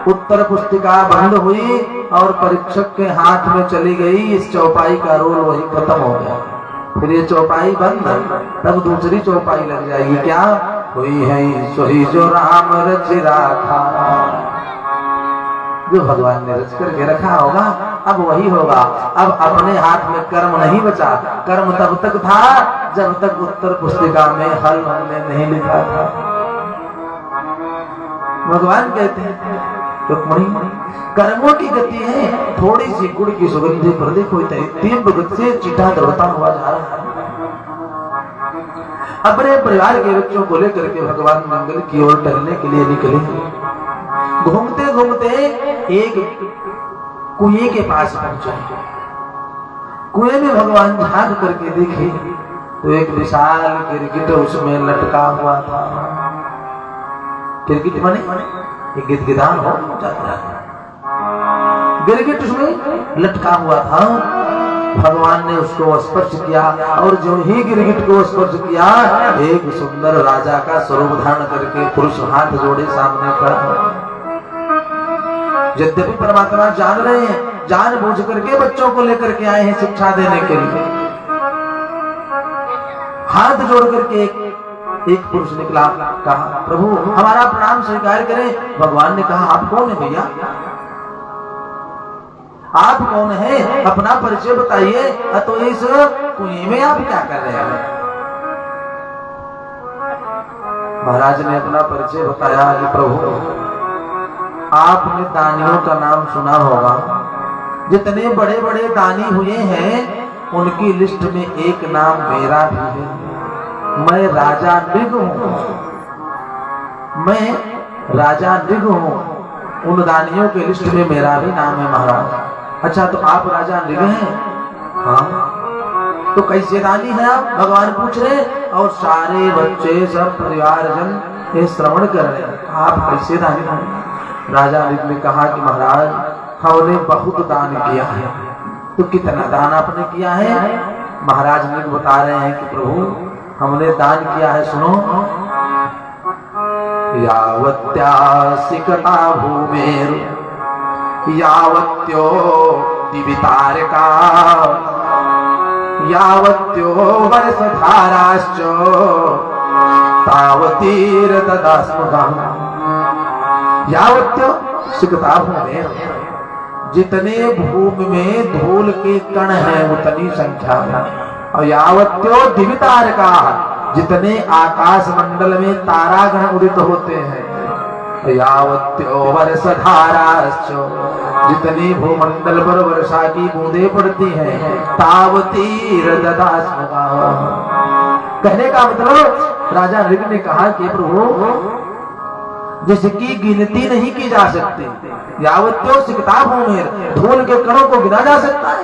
उत्तर पुस्तिका बंद हुई और परीक्षक के हाथ में चली गई, इस चौपाई का रोल वही खत्म हो गया। फिर ये चौपाई बंद, तब दूसरी चौपाई लग जाएगी। क्या? हुई है सोई जो राम रचि राखा। जो भगवान ने रच करके रखा होगा अब वही होगा। अब अपने हाथ में कर्म नहीं बचा। कर्म तब तक था जब तक उत्तर पुस्तिका में हल हमने नहीं लिखा था। भगवान कहते हैं रुक्मणी, कर्मों की गति है थोड़ी सी गुड़ की सुगंधी पर देखो तीव्र गति से चीटा दौड़ता हुआ जा रहा है। अपने परिवार के बच्चों को लेकर के भगवान जंगल की ओर टहलने के लिए निकले। घूमते घूमते एक कुएं के पास पहुंचे। कुएं में भगवान झांक करके देखे तो एक विशाल गिरगिट उसमें लटका हुआ था। गिरगिट माने एक गिदगिदान हो जाता है। गिरगिट उसमें लटका हुआ था। भगवान ने उसको स्पर्श किया और जो ही गिरगिट को स्पर्श किया, एक सुंदर राजा का स्वरूप धारण करके पुरुष हाथ जोड़े सामने खड़ा। यद्यपि परमात्मा जान रहे हैं, जान बूझ करके बच्चों को लेकर के आए हैं शिक्षा देने के लिए। हाथ जोड़ करके एक पुरुष निकला, कहा प्रभु हमारा प्रणाम स्वीकार करें। भगवान ने कहा आप कौन है भैया? आप कौन है? अपना परिचय बताइए। तो इस कुएं में आप क्या कर रहे हैं? महाराज ने अपना परिचय बताया कि प्रभु आपने दानियों का नाम सुना होगा। जितने बड़े बड़े दानी हुए हैं उनकी लिस्ट में एक नाम मेरा भी है। मैं राजा नृग हूं। मैं राजा नृग हूं। उन दानियों के लिस्ट में मेरा भी नाम है महाराज। अच्छा तो आप राजा नृग हैं? हाँ। तो कैसे दानी हैं आप? भगवान पूछ रहे। और सारे बच्चे सब परिवारजन ये श्रवण कर रहे हैं आप कैसे दानी हैं? राजा नृग ने कहा कि महाराज हमने बहुत दान किया है। तो कितना दान आपने किया है? महाराज नृग बता रहे हैं कि प्रभु हमने दान किया है, सुनो। यावत्यासिकता भूमेर यावत्यो दिवितारका यावत्यो वर्षधाराश्च तावतीर ददास्मगम्। यावत्यो सिकता भूमेर, जितने भूमि में धूल के कण हैं उतनी संख्या में। और यावत्यो दिवितारका, जितने आकाश मंडल में तारागण उदित होते हैं। यावत्यो वर्षधाराश्च, जितनी भूमंडल पर वर्षा की बूंदें पड़ती हैं। तावतीर ददास्मगम्। कहने का मतलब राजा नृग ने कहा कि प्रभु जिसकी गिनती नहीं की जा सकती। यावत्यो सिकता भूमिर, धूल के कणों को गिना जा सकता है,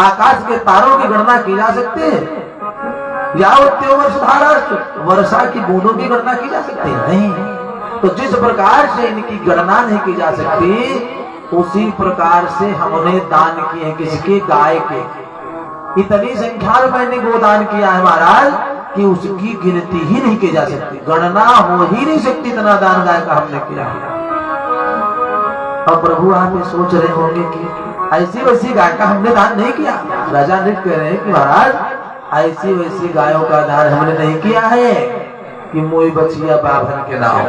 आकाश के तारों की गणना की जा सकती है। यावत्यो वर्षधारा, वर्षा की बूंदों की गणना की जा सकती है नहीं। तो जिस प्रकार से इनकी गणना नहीं की जा सकती, उसी प्रकार से हमने दान किए। किसके? गाय के। इतनी संख्या में मैंने गोदान किया है महाराज कि उसकी गिनती ही नहीं की जा सकती, गणना हो ही नहीं सकती, इतना दान गाय का हमने किया। और प्रभु आप ये सोच रहे होंगे कि ऐसी वैसी गाय का हमने दान नहीं किया। राजा नृत्य कह रहे हैं कि महाराज ऐसी वैसी गायों का दान हमने नहीं किया है कि मोई बचिया बाभन के नाम,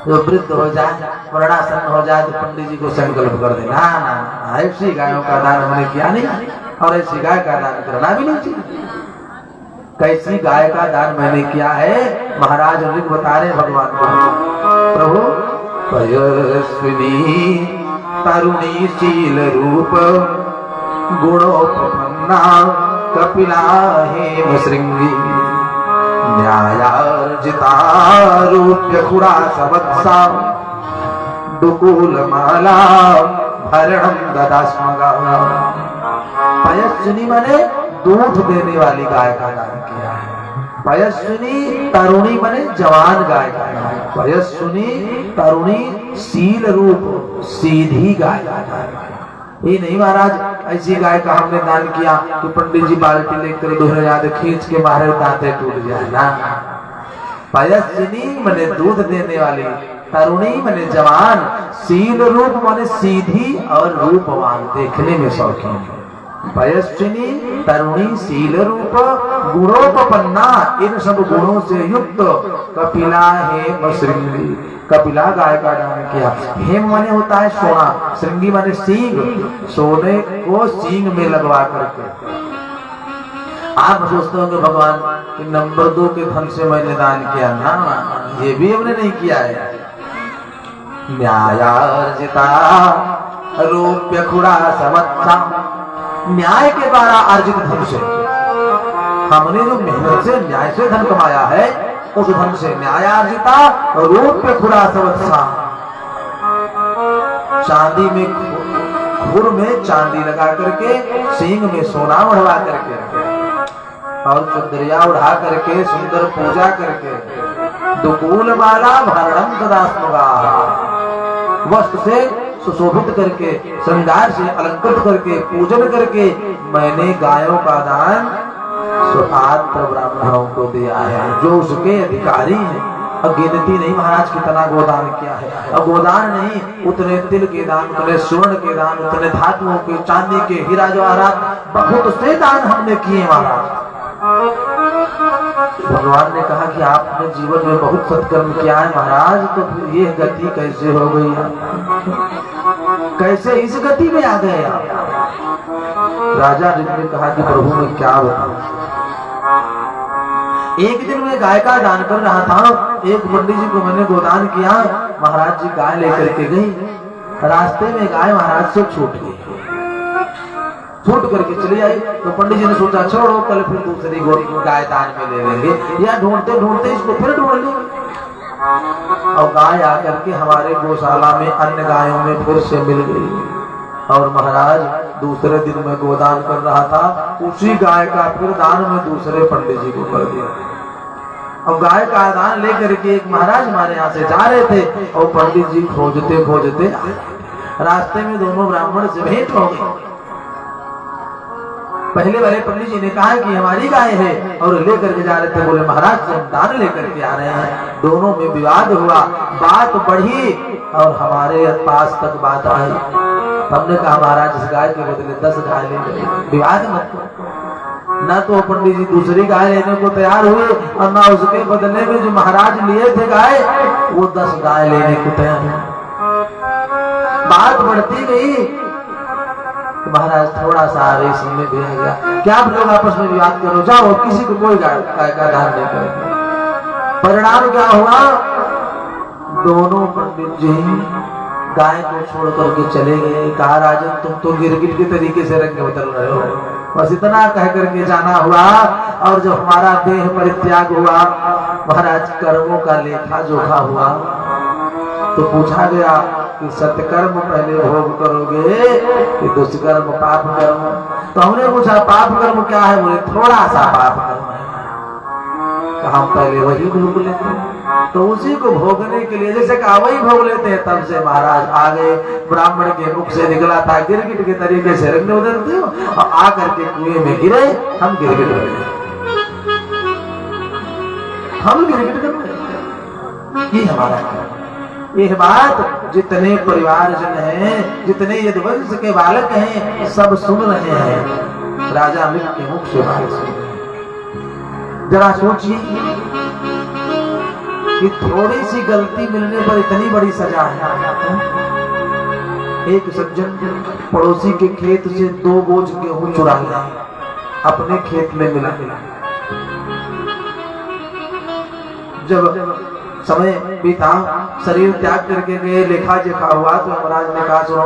जो वृद्ध हो जाए, मरणासन हो जाए तो पंडित जी को संकल्प कर दे। ना ना, ऐसी गायों का दान हमने किया नहीं, और ऐसी गाय का दान करना भी नहीं चाहिए। कैसी गाय का दान मैंने किया है महाराज ऋग बता रहे भगवान को। प्रभु पयस्विनी तरुणी शील रूप गुणोपन्ना कपिला हेम श्रृंगी न्यायार्जिता रूप्य खुरा सवत्सा दुकूल माला भरणम ददास्मगा। पयस्विनी माने दूध देने वाली गाय का दान किया है। पयस्विनी तरुणी माने जवान गाय का दान। पयस्विनी तरुणी शील रूप सीधी गाय का दान। ये नहीं महाराज ऐसी गाय का हमने दान किया कि पंडित जी बाल्टी लेकर दोहरे याद खींच के मारे दांते टूट जाए ना। पयस्विनी माने दूध देने वाली, तरुणी माने जवान, शील रूप माने सीधी और रूपवान, देखने में शौकीन। पयस्विनी तरुणी शील रूप गुणोपन्ना, इन सब गुणों से युक्त कपिला हेम श्रृंगी, कपिला गाय का दान किया। हेम माने होता है सोना, श्रृंगी माने सींग, सोने को सींग में लगवा करके। आप सोचते होंगे भगवान कि नंबर 2 के धन से मैंने दान किया ना, ये भी हमने नहीं किया है। न्यायार्जिता रूप्य खुरा समत्सा, न्याय के द्वारा अर्जित धन से, हमने जो मेहनत से न्याय से धन कमाया है उस धन से न्यायार्जिता रूप्य खुरा समत्सा, चांदी में खुर में चांदी लगा करके, सींग में सोना उड़वा करके और चंद्रिया उड़ा करके, सुंदर पूजा करके, दुकूल माला भरणम ददास्मगा, वस्त्र से सुशोभित करके, श्रृंगार से अलंकृत करके, पूजन करके मैंने गायों का दान स्वपात्र ब्राह्मणों को दिया है जो उसके अधिकारी हैं। अब गिनती नहीं महाराज कितना गोदान किया है। अब गोदान नहीं, उतने तिल के दान, उतने स्वर्ण के दान, उतने धातुओं के, चांदी के, हीरा जवाहरात, बहुत से दान हमने किए महाराज। भगवान ने कहा कि आपने जीवन में बहुत सत्कर्म किया है महाराज, तो फिर ये गति कैसे हो गई है? कैसे इस गति में आ गए आप? राजा ने कहा कि प्रभु मैं क्या बताऊं। एक दिन मैं गाय का दान कर रहा था, एक पंडित जी को मैंने गोदान किया, महाराज जी गाय लेकर के गई, रास्ते में गाय महाराज से छूट गई, छूट करके चली आई। तो पंडित जी ने सोचा छोड़ो कल फिर दूसरी गाय दान में ले लेंगे, या ढूंढते ढूंढते इसको फिर ढूंढ लेंगे। और गाय आकर के हमारे गौशाला में अन्य गायों में फिर से मिल गई। और महाराज दूसरे दिन में गोदान कर रहा था, उसी गाय का फिर दान में दूसरे पंडित जी को कर दिया। अब गाय का दान लेकर के एक महाराज हमारे यहाँ से जा रहे थे और पंडित जी खोजते खोजते रास्ते में दोनों ब्राह्मण से भेंट हो गई। पहले वाले पंडित जी ने कहा कि हमारी गाय है और लेकर के जा रहे थे, बोले महाराज हम दान लेकर के आ रहे हैं। दोनों में विवाद हुआ, बात बढ़ी और हमारे पास तक बात आई। हमने कहा महाराज इस गाय के बदले 10 गाय ले गए, विवाद मत करो। ना तो पंडित जी दूसरी गाय लेने को तैयार हुए और ना उसके बदले में जो महाराज लिए थे गाय वो 10 गाय लेने को तैयार हुए। बात बढ़ती गई, महाराज थोड़ा सा आवेश में भी आ गया, क्या आप लोग आपस में विवाद करो, जाओ किसी को कोई गाय का दान नहीं करेगा। परिणाम क्या हुआ, दोनों पंडित जी गाय को छोड़ करके चले गए। कहा राजन तुम तो गिरगिट के तरीके से रंग बदल रहे हो, बस इतना कह करके जाना हुआ। और जब हमारा देह परित्याग हुआ, महाराज कर्मों का लेखा जोखा हुआ, तो पूछा गया कि सत्कर्म पहले भोग करोगे कि दुष्कर्म पाप कर्म? तो हमने पूछा पाप कर्म क्या है? बोले थोड़ा सा पाप कर्म है। तो हम पहले वही भोग लेते हैं, तो उसी को भोगने के लिए जैसे कहा वही भोग लेते हैं। तब से महाराज आ गए, ब्राह्मण के मुख से निकला था गिरगिट के तरीके से रंग उधरते हो और आकर के कुएं में गिरे, हम गिरगिट बन गए, हम गिरगिट बन गए। ये हमारा है। यह बात जितने परिवारजन हैं, जितने यदुवंश के बालक हैं, सब सुन रहे हैं। राजा मिल के मुख से बात सुन रहे हैं। जरा सोचिए कि थोड़ी सी गलती मिलने पर इतनी बड़ी सजा है। एक सज्जन पड़ोसी के खेत से 2 बोझ गेहूं चुरा लिया, अपने खेत में मिला। जब समय बीता, शरीर त्याग करके गए, लेखा जोखा हुआ तो महाराज ने कहा सुनो,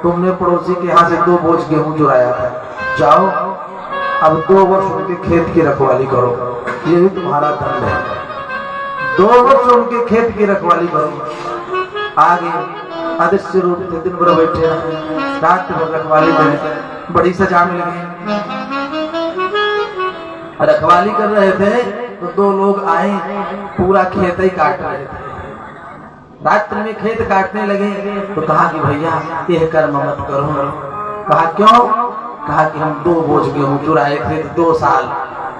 तुमने पड़ोसी के यहाँ से 2 बोझ गेहूं चुराया था, जाओ अब 2 वर्ष उनके खेत की रखवाली करो, ये भी तुम्हारा दंड है। 2 वर्ष उनके खेत की रखवाली करो। आगे अदृश्य रूप से दिन भर बैठे रहे, रात भर रखवाली करें, बड़ी सजा मिल गई। रखवाली कर रहे थे तो 2 लोग आए, पूरा खेत ही काट रहे थे। रात्रि में खेत काटने लगे तो कहा कि भैया यह कर्म मत करो। कहा क्यों? कहा कि हम 2 बोझ गेहूं चुराए थे 2 साल।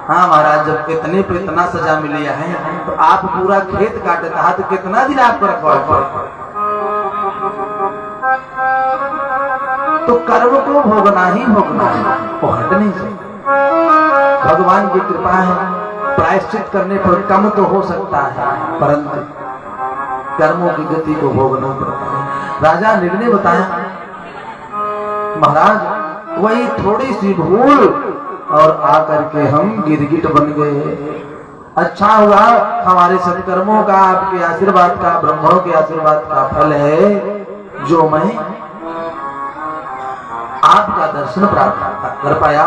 हाँ महाराज, जब इतने पे इतना सजा मिली है तो आप पूरा खेत काटे था तो कितना दिन आपको रखवाली पड़े? तो कर्म को भोगना ही भोगना है, वो हट नहीं सकता। भगवान की कृपा है, प्रायश्चित करने पर कम तो हो सकता है, परंतु कर्मों की गति को भोगना पड़ता है। राजा नील ने बताया महाराज वही थोड़ी सी भूल और आकर के हम गिरगिट बन गए। अच्छा हुआ हमारे सत्कर्मों का, आपके आशीर्वाद का, ब्रह्मों के आशीर्वाद का फल है जो मैं आपका दर्शन प्राप्त कर पाया,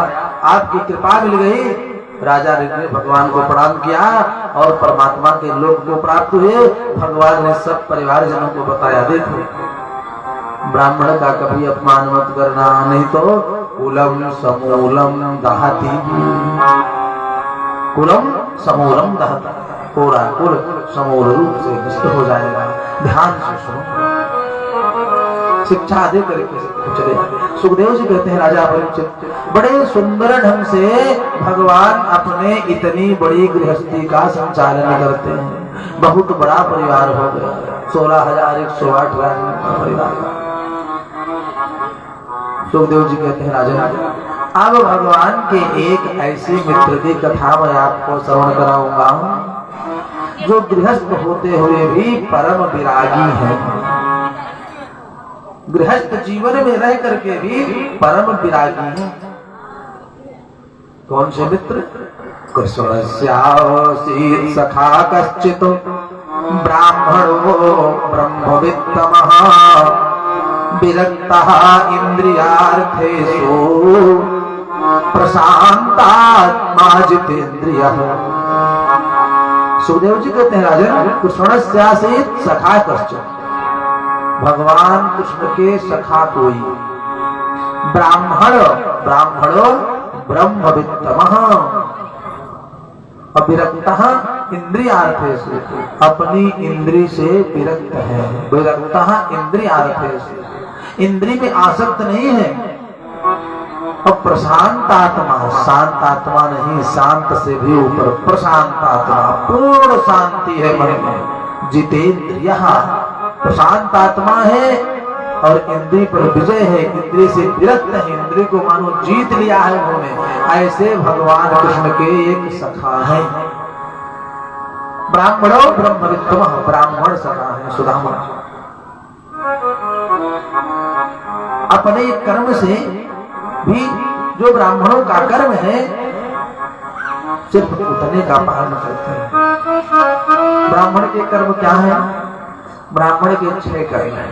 आपकी कृपा मिल गई। राजा ने भगवान को प्रणाम किया और परमात्मा के लोक को प्राप्त हुए। भगवान ने सब परिवारजनों को बताया, देखो ब्राह्मण का कभी अपमान मत करना, नहीं तो कुलम समूलम दहति। कुलम समूलम दहति, पूरा कुल समूल रूप से नष्ट हो जाएगा। ध्यान से सुनो, शिक्षा दे करके चले। सुखदेव जी कहते हैं राजा परीक्षित, बड़े सुंदर ढंग से भगवान अपने इतनी बड़ी गृहस्थी का संचालन करते हैं। बहुत बड़ा परिवार हो गया, 16,108 परिवार। सुखदेव जी कहते हैं राजा, अब भगवान के एक ऐसे मित्र की कथा मैं आपको श्रवण कराऊंगा जो गृहस्थ होते हुए भी परम विरागी है। गृहस्थ जीवन में रह करके भी परम विरागी है। कौन से मित्र? कृष्णस्यासीत् सखा कश्चित् ब्राह्मणो ब्रह्मवित्तमः विरक्तः इंद्रियार्थेषु प्रशांतात्मा जितेन्द्रियः। सुखदेव जी कहते हैं राजन, कृष्णस्यासीत् सखा कश्चित्, भगवान कृष्ण के सखा कोई, ब्राह्मणो ब्रह्मवित्तमः अविरक्तः इंद्रियार्थेषु, अपनी इंद्री से विरक्त है। विरक्तः इंद्रियार्थेषु, इंद्री में आसक्त नहीं है। और प्रशांत आत्मा, शांत आत्मा नहीं, शांत से भी ऊपर प्रशांत आत्मा, पूर्ण शांति है मन में। जितेंद्रिय, प्रशांत आत्मा है और इंद्री पर विजय है, इंद्री से विरक्त है, इंद्री को मानो जीत लिया है उन्होंने। ऐसे भगवान कृष्ण के एक सखा है। ब्राह्मणो ब्रह्मवित्तमः, ब्राह्मण सखा है सुदामा। अपने कर्म से भी जो ब्राह्मणों का कर्म है सिर्फ उतने का पालन करते हैं। ब्राह्मण के कर्म क्या है? ब्राह्मण के 6 कर्म है।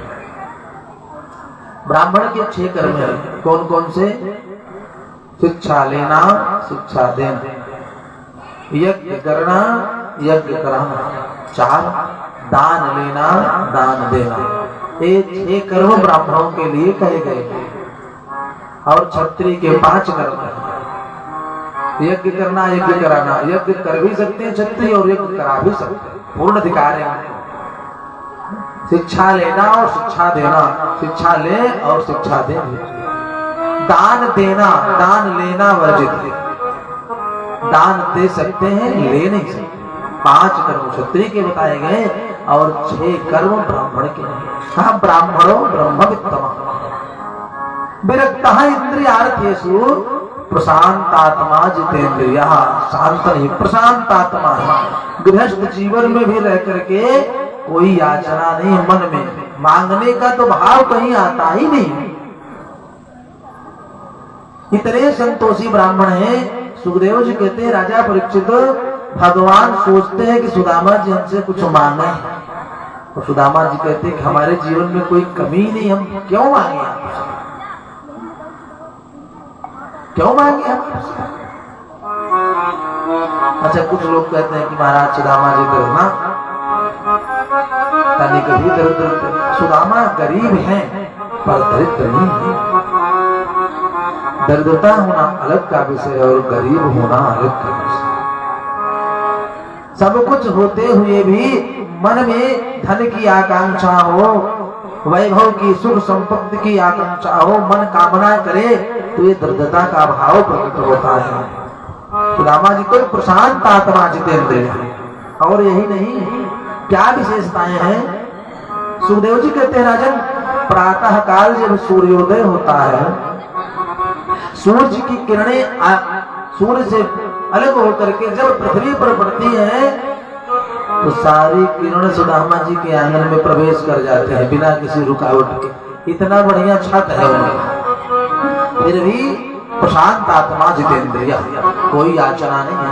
ब्राह्मण के 6 कर्म है। कौन कौन से? शिक्षा लेना, शिक्षा देना, यज्ञ करना, यज्ञ कराना, 4 दान लेना, दान देना, ये 6 कर्म ब्राह्मणों के लिए कहे गए और क्षत्रिय के 5 कर्म हैं। यज्ञ करना, यज्ञ कराना, यज्ञ कर भी सकते हैं क्षत्रिय और यज्ञ करा भी सकते हैं, पूर्ण अधिकार है। शिक्षा लेना और शिक्षा देना, शिक्षा ले और शिक्षा दे। दान देना, दान लेना वर्जित है। दान दे सकते हैं, ले नहीं सकते। 5 कर्म क्षत्रिय के बताए गए और 6 कर्म ब्राह्मण के हैं। कहा ब्राह्मणों ब्रह्मवित्तम विरक्तः इंद्रियार्थेषु प्रशांतात्मा जितेंद्रिय। शांत नहीं, प्रशांतात्मा है। गृहस्थ जीवन में भी रह करके कोई याचना नहीं, मन में मांगने का तो भाव कहीं आता ही नहीं। इतने संतोषी ब्राह्मण हैं। सुखदेव जी कहते हैं राजा परीक्षित, भगवान सोचते हैं कि सुदामा जी हमसे कुछ मांगे, और सुदामा जी कहते हैं कि हमारे जीवन में कोई कमी नहीं, हम क्यों मांगे आपसे, क्यों मांगे आपसे। अच्छा, कुछ लोग कहते हैं कि महाराज सुदामा जी दरिद्र, कभी दरिद्र, सुदामा गरीब हैं पर दरिद्र नहीं है। दरिद्रता होना अलग का विषय और गरीब होना अलग का विषय। सब कुछ होते हुए भी मन में धन की आकांक्षा हो, वैभव की, सुख संपत्ति की आकांक्षा हो, मन कामना करे तो ये दरिद्रता का भाव प्रकट होता है। सुदामा जी को प्रशांत आत्मा जितेंद्रिय, और यही नहीं, क्या विशेषताएं हैं। सुखदेव जी कहते हैं राजन, प्रातः काल जब सूर्योदय होता है, सूर्य की किरणें सूर्य से अलग होकर के जब पृथ्वी पर पड़ती है तो सारी किरण सुदामा जी के आंगन में प्रवेश कर जाते हैं बिना किसी रुकावट के। इतना बढ़िया छत है उनका, फिर भी प्रशांत आत्मा जितेंद्रिय, कोई याचना नहीं है।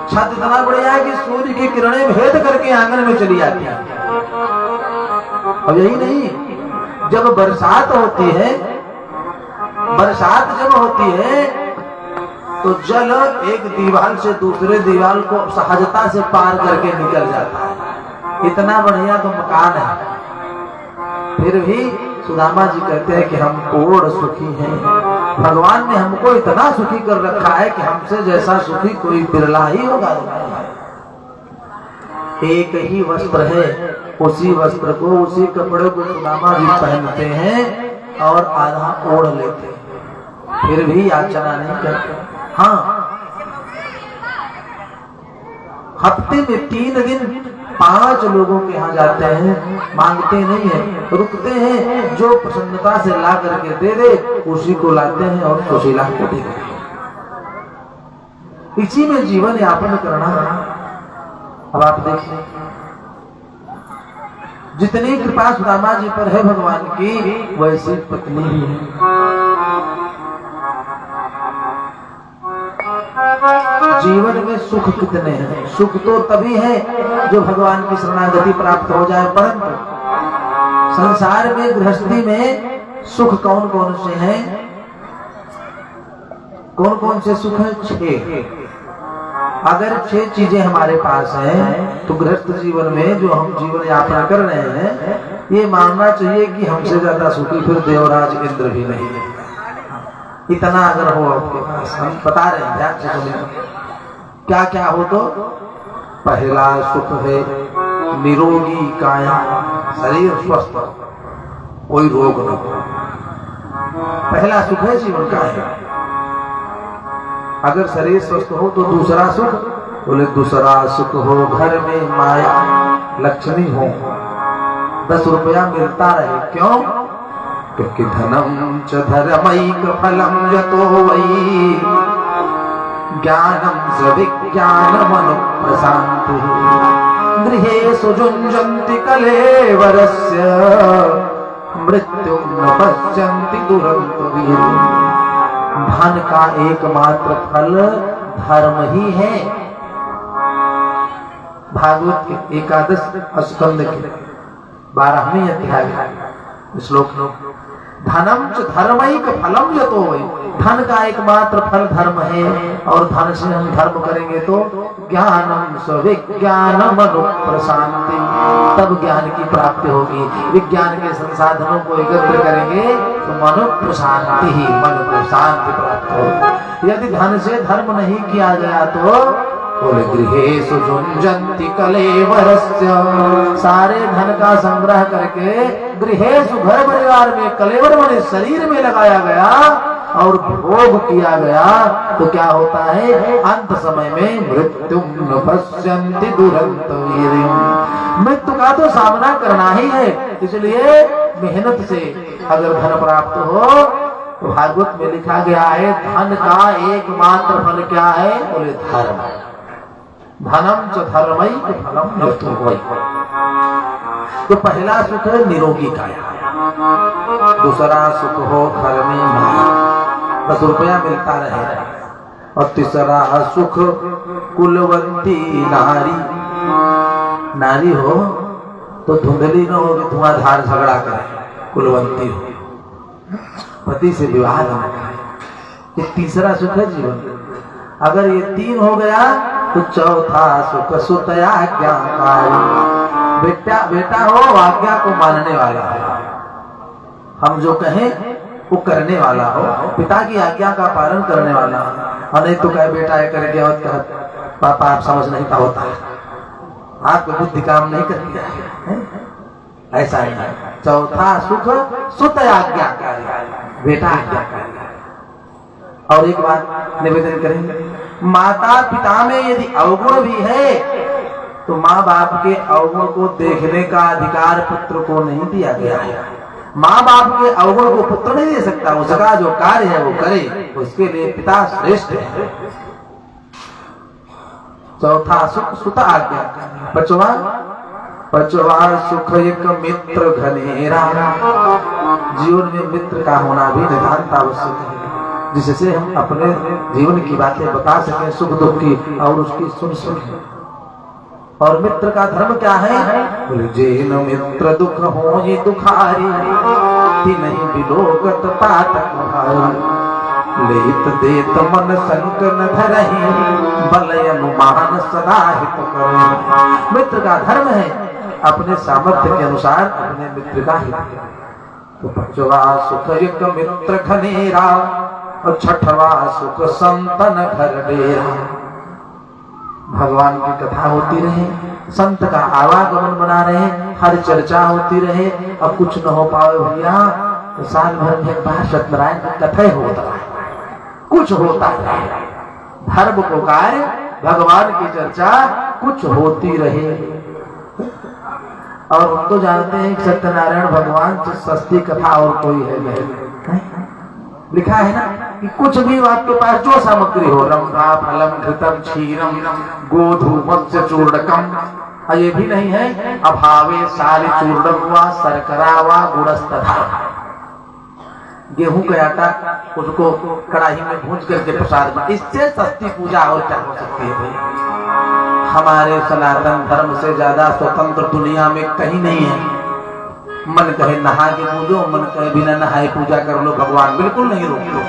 छत इतना बढ़िया है कि सूर्य की किरणें भेद करके आंगन में चली आती है। और यही नहीं, जब बरसात होती है, बरसात जब होती है तो जल एक दीवार से दूसरे दीवार को सहजता से पार करके निकल जाता है। इतना बढ़िया तो मकान है। फिर भी सुदामा जी कहते हैं कि हम पूर्ण सुखी हैं। भगवान ने हमको इतना सुखी कर रखा है कि हमसे जैसा सुखी कोई बिरला ही होगा। एक ही वस्त्र है, उसी वस्त्र को, उसी कपड़े को सुदामा जी पहनते हैं और आधा ओढ़ लेते हैं, फिर भी याचना नहीं करते। हाँ, हफ्ते में 3 दिन 5 लोगों के यहाँ जाते हैं, मांगते नहीं है, रुकते हैं, जो प्रसन्नता से ला करके दे दे उसी को लाते हैं और सुशीला को दे देते। इसी में जीवन यापन करना। अब आप देखिए, जितनी कृपा सुदामा जी पर है भगवान की, वैसी पत्नी ही है। जीवन में सुख कितने हैं। सुख तो तभी है जो भगवान की शरणागति प्राप्त हो जाए, परंतु संसार में, गृहस्थी में सुख कौन कौन से हैं, कौन कौन से सुख हैं? 6। अगर 6 चीजें हमारे पास हैं तो गृहस्थ जीवन में जो हम जीवन यापन कर रहे हैं, ये मानना चाहिए कि हमसे ज्यादा सुखी फिर देवराज इंद्र भी नहीं है। इतना अगर हो आपके पास, हम बता रहे हैं ध्यान से सुनिए क्या क्या हो। तो पहला सुख है निरोगी काया, शरीर स्वस्थ, कोई रोग न हो। पहला सुख है जीवन का है। अगर शरीर स्वस्थ हो तो दूसरा सुख, बोले दूसरा सुख हो घर में माया लक्ष्मी हो, 10 रुपया मिलता रहे। क्यों? क्योंकि धनम च धर्मैक फलम यतो वै ज्ञानम स विज्ञानमनुप्रशान्ति गृहेषु जुञ्जन्ति कलेवरस्य मृत्युं न पश्यन्ति दुरन्तवीर। धन का एकमात्र फल धर्म ही है। भागवत के 11 स्कंद के 12वें अध्याय श्लोक धनम च धर्मैक फलम यतो वै, धन का एकमात्र फल धर्म है, और धन से हम धर्म करेंगे तो ज्ञानम स्विज्ञानम अनुप्रशांति, तब ज्ञान की प्राप्ति होगी। विज्ञान के संसाधनों को एकत्र करेंगे तो मनो प्रशांति ही, मन को शांति प्राप्त होगी। यदि धन से धर्म नहीं किया गया तो बोले गृहेषु जुञ्जन्ति कलेवरस्य, सारे धन का संग्रह करके गृहेषु घर परिवार में, कलेवर माने शरीर में लगाया गया और भोग किया गया तो क्या होता है, अंत समय में मृत्युम न पश्यन्ति दुरंत वीर्यम, मृत्यु का तो सामना करना ही है। इसलिए मेहनत से अगर धन प्राप्त हो तो भागवत में लिखा गया है धन का एकमात्र फल क्या है, बोले धर्म। धनम च धर्मैक फलम यतो वै, तो पहला सुख है निरोगी काया, दूसरा सुख हो घर में माया, 10 रुपया मिलता रहे, और तीसरा सुख कुलवंती नारी, नारी हो तो धुंधली न हो कि धुआंधार झगड़ा करे, कुलवंती हो, पति से विवाह न करे, ये तीसरा सुख है जीवन। अगर ये 3 हो गया तो चौथा सुख सुतया आज्ञाकारी, बेटा हो आज्ञा को मानने वाला हो, हम जो कहें वो करने वाला हो, पिता की आज्ञा का पालन करने वाला हो, और नहीं तो कहे बेटा ये कर गया और पापा आप समझ नहीं का होता है, आपको बुद्धि काम नहीं करती है, ऐसा ही है। चौथा सुख सुत आज्ञाकारी, बेटा आज्ञाकारी। और एक बात निवेदन करेंगे, माता पिता में यदि अवगुण भी है तो माँ बाप के अवगुण को देखने का अधिकार पुत्र को नहीं दिया गया है। माँ बाप के अवगुण को पुत्र नहीं दे सकता, उसका जो कार्य है वो करे, उसके लिए पिता श्रेष्ठ है। चौथा सुख सुत आज्ञा। पचवा सुख एक मित्र घनेरा, जीवन में मित्र का होना भी नितांत आवश्यक है, जिससे हम अपने जीवन की बातें बता सकें, सुख दुख की, और उसकी सुन सकें। और मित्र का धर्म क्या है, जेन मित्र दुख हो ये दुखारी, नहीं बिलोकत पातक लेत देत मन संक न धरहि, बल अनुमान सदा हित करो। मित्र का धर्म है अपने सामर्थ्य के अनुसार अपने मित्र का हित। तो पांचवा सुख एक मित्र घनेरा, और छठवा सुख संतन घर डेरा। भगवान की कथा होती रहे, संत का आवागमन बना रहे, हर चर्चा होती रहे, और कुछ न हो पाए भैया तो साल भर में एक बार सत्यनारायण का कथा होता है, कुछ होता है। धर्म को कार्य, भगवान की चर्चा कुछ होती रहे। और हम तो जानते हैं कि सत्यनारायण भगवान से सस्ती कथा और कोई है नहीं। लिखा है ना कि कुछ भी आपके पास जो सामग्री हो, रंभा फलम घृतम क्षीरम गोधू मत्स्य चूर्णकम, ये भी नहीं है अभावे साली चूर्णम व शर्करा व गुड़स्तथा। गेहूं का आटा उसको कड़ाही में भूंज करके प्रसाद में, इससे सस्ती पूजा और क्या हो सकती है भाई। हमारे सनातन धर्म से ज्यादा स्वतंत्र दुनिया में कहीं नहीं है। मन कहे नहा के पूजो, मन कहे बिना नहाए पूजा कर लो, भगवान बिल्कुल नहीं रोकते,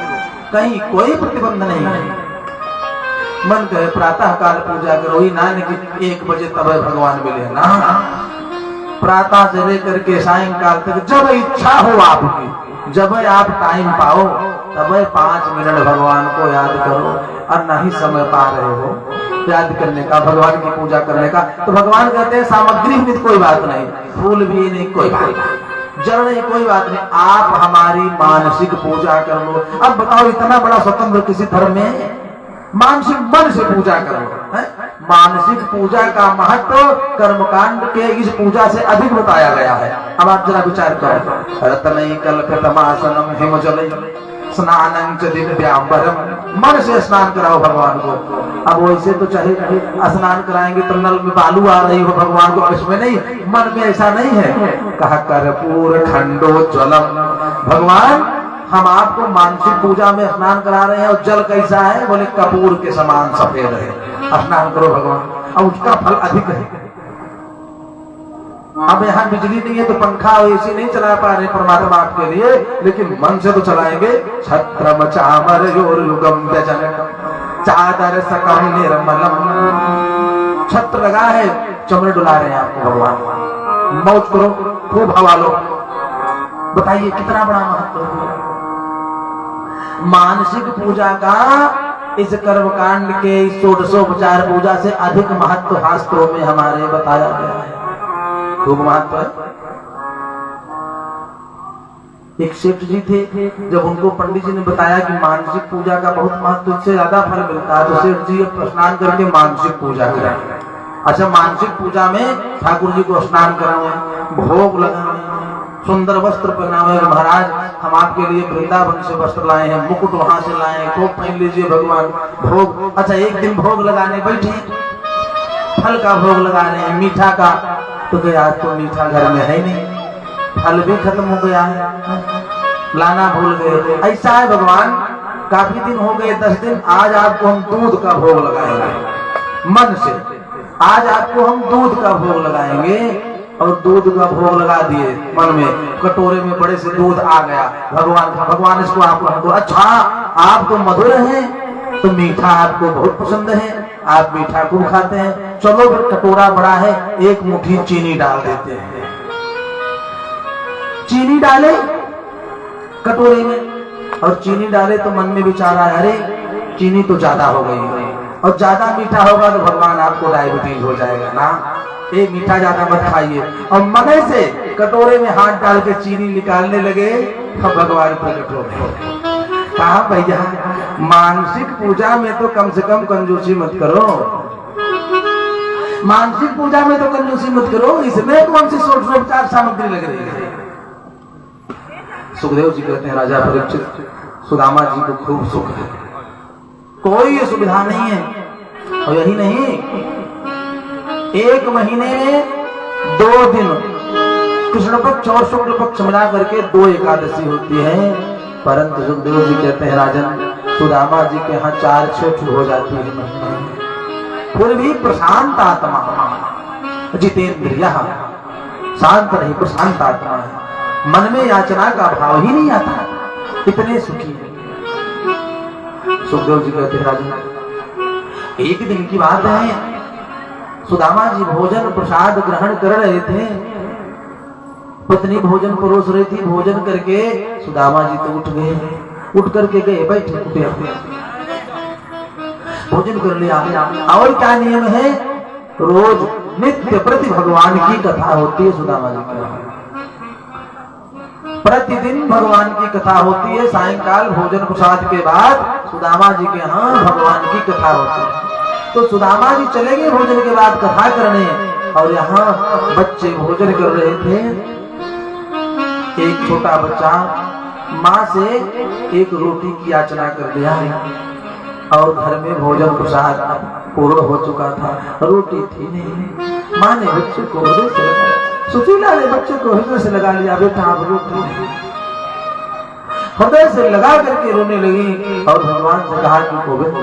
कहीं कोई प्रतिबंध नहीं है। मन कहे प्रातः काल पूजा करो, ही ना कि 1 बजे तब भगवान मिले ना, प्रातः से लेकर के सायंकाल तक जब इच्छा हो आपकी, जब आप टाइम पाओ तब 5 मिनट भगवान को याद करो। और नहीं समय पा रहे हो याद करने का, भगवान की पूजा करने का, तो भगवान कहते हैं सामग्री भी कोई बात नहीं, फूल भी नहीं कोई बात नहीं, जल नहीं कोई बात नहीं, आप हमारी मानसिक पूजा कर लो। अब बताओ इतना बड़ा स्वतंत्र किसी धर्म में, मानसिक मन से पूजा करो है? मानसिक पूजा का महत्व कर्मकांड के इस पूजा से अधिक बताया गया है। अब आप जरा विचार करो, रत्नई कल्पितमासनम हिमजलई स्नानं च दिव्यांबरम, मन से स्नान कराओ भगवान को। अब वैसे तो चाहे स्नान कराएंगे तो नल में बालू आ रही हो भगवान को, इसमें नहीं, मन में ऐसा नहीं है। कहा कर्पूर खंडो जलम, भगवान हम आपको मानसिक पूजा में स्नान करा रहे हैं, और जल कैसा है, बोले कपूर के समान सफेद है, स्नान करो भगवान, और उसका फल अधिक है। अब यहाँ बिजली नहीं है तो पंखा और एसी नहीं चला पा रहे परमात्मा आपके लिए, लेकिन मन से तो चलाएंगे। छत्रम चामर युगम व्यजनकम चादर सकम निर्मलम। छत्र लगा है, चमड़े डुला रहे हैं आपको भगवान। मौज करो, खूब हवा लो। बताइए कितना बड़ा महत्व है मानसिक पूजा का। इस कर्मकांड के षोडशोपचार पूजा से अधिक महत्व शास्त्रों में हमारे बताया गया है। खूब महत्व है। एक सेठ जी थे, जब उनको पंडित जी ने बताया कि मानसिक पूजा का बहुत महत्व, इससे ज्यादा फल मिलता है, तो सेठ जी स्नान करके मानसिक पूजा करें। अच्छा, मानसिक पूजा में ठाकुर जी को स्नान करावे, भोग लगावे, सुंदर वस्त्र पहनावे। महाराज हम आपके लिए वृंदावन से वस्त्र लाए हैं, मुकुट वहां से लाए हैं, खूब पहन लीजिए भगवान। भोग, अच्छा एक दिन भोग लगाने बैठी, फल का भोग लगा रहे हैं, मीठा का, तो क्या आज तो मीठा घर में है नहीं, फल भी खत्म हो गया है, लाना भूल गए। ऐसा है भगवान, काफी दिन हो गए, 10 दिन, आज आपको हम दूध का भोग लगाएंगे मन से। आज आपको हम दूध का भोग लगाएंगे, और दूध का भोग लगा दिए मन में, कटोरे में बड़े से दूध आ गया। भगवान इसको आपको, अच्छा आप तो मधुर हैं, तो मीठा आपको बहुत पसंद है, आप मीठा खूब खाते हैं, चलो फिर कटोरा बड़ा है, एक मुट्ठी चीनी डाल देते हैं। चीनी डाले कटोरे में, और चीनी डाले तो मन में विचार आया, अरे चीनी तो ज्यादा हो गई, और ज्यादा मीठा होगा तो भगवान आपको डायबिटीज हो जाएगा ना, ये मीठा ज्यादा मत खाइए। और मने से कटोरे में हाथ डाल के चीनी निकालने लगे, अब भगवान प्रकट हो गए। कहा भैया मानसिक पूजा में तो कम से कम कंजूसी मत करो, मानसिक पूजा में तो कंजूसी मत करो, इसमें कौन सी षोडशोपचार सामग्री लग रही है। सुखदेव जी कहते हैं, राजा परीक्षित, सुदामा जी को खूब सुख है, कोई सुविधा नहीं है। और यही नहीं, 1 महीने में 2 दिन कृष्ण पक्ष और शुक्ल पक्ष मिला करके 2 एकादशी होती है। परंतु सुखदेव जी कहते हैं, राजन सुदामा जी के यहाँ 4-6 हो जाती है महीने, फिर भी प्रशांत आत्मा, जितेंद्रिय, शांत नहीं, प्रशांत आत्मा है, मन में याचना का भाव ही नहीं आता, इतने सुखी है। सुखदेव जी कहते हैं, राजन एक दिन की बात है, सुदामा जी भोजन प्रसाद ग्रहण कर रहे थे, पत्नी भोजन परोस रही थी, भोजन करके सुदामा जी तो उठ गए, उठ करके गए बैठे, भोजन कर लिया। और क्या नियम है, रोज नित्य प्रति भगवान की कथा होती है सुदामा जी की, प्रतिदिन भगवान की कथा होती है। सायंकाल भोजन प्रसाद के बाद सुदामा जी के यहाँ भगवान की कथा होती है। तो सुदामा जी चले गए भोजन के बाद कथा करने, और यहाँ बच्चे भोजन कर रहे थे। एक छोटा बच्चा माँ से एक रोटी की याचना कर दिया, और घर में भोजन प्रसाद पूर्ण हो चुका था, रोटी थी नहीं। माँ ने बच्चे को हृदय से लगाया, सुशीला ने बच्चे को हृदय से लगा लिया, बेटा आप रोटी नहीं। हृदय से लगा करके रोने लगी, और भगवान से कहा कि गोविंद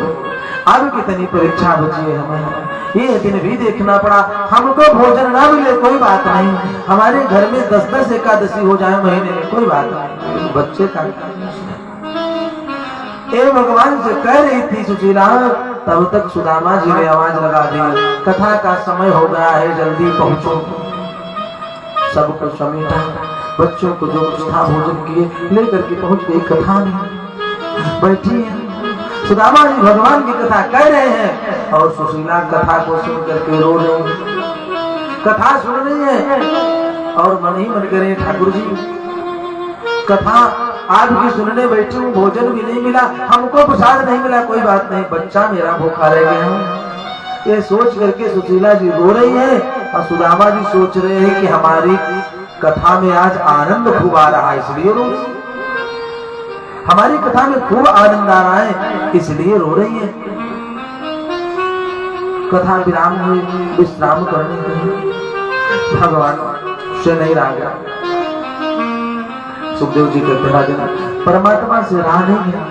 अब कितनी परीक्षा बची है हमें, ये दिन भी देखना पड़ा, हमको भोजन ना मिले कोई बात नहीं, हमारे घर में 10-10 एकादशी हो जाए महीने में कोई बात नहीं, बच्चे का ए भगवान से कह रही थी सुशीला, तब तक सुदामा जी ने आवाज लगा दी, कथा का समय हो गया है, जल्दी पहुंचो। सबको समेटा, बच्चों को जो कुछ था भोजन किए लेकर के पहुंच गई कथा में, बैठी है सुदामा जी भगवान की कथा कह रहे हैं, और सुशीला कथा को सुन करके रो रही, कथा सुन रही है, और मन ही मन करे ठाकुर जी कथा आपकी सुनने बैठी हूँ, भोजन भी नहीं मिला, हमको प्रसाद नहीं मिला, कोई बात नहीं, बच्चा मेरा भूखा रह गया हूँ। ये सोच करके सुशीला जी रो रही है, और सुदामा जी सोच रहे हैं कि हमारी कथा में आज आनंद खूब आ रहा है इसलिए रो रही, हमारी कथा में खूब आनंद आ रहा है इसलिए रो रही है। कथा विराम हुई, विश्राम करने के भगवान से नहीं रहा गया। सुखदेव जी कहते राजन परमात्मा से रहा नहीं गया।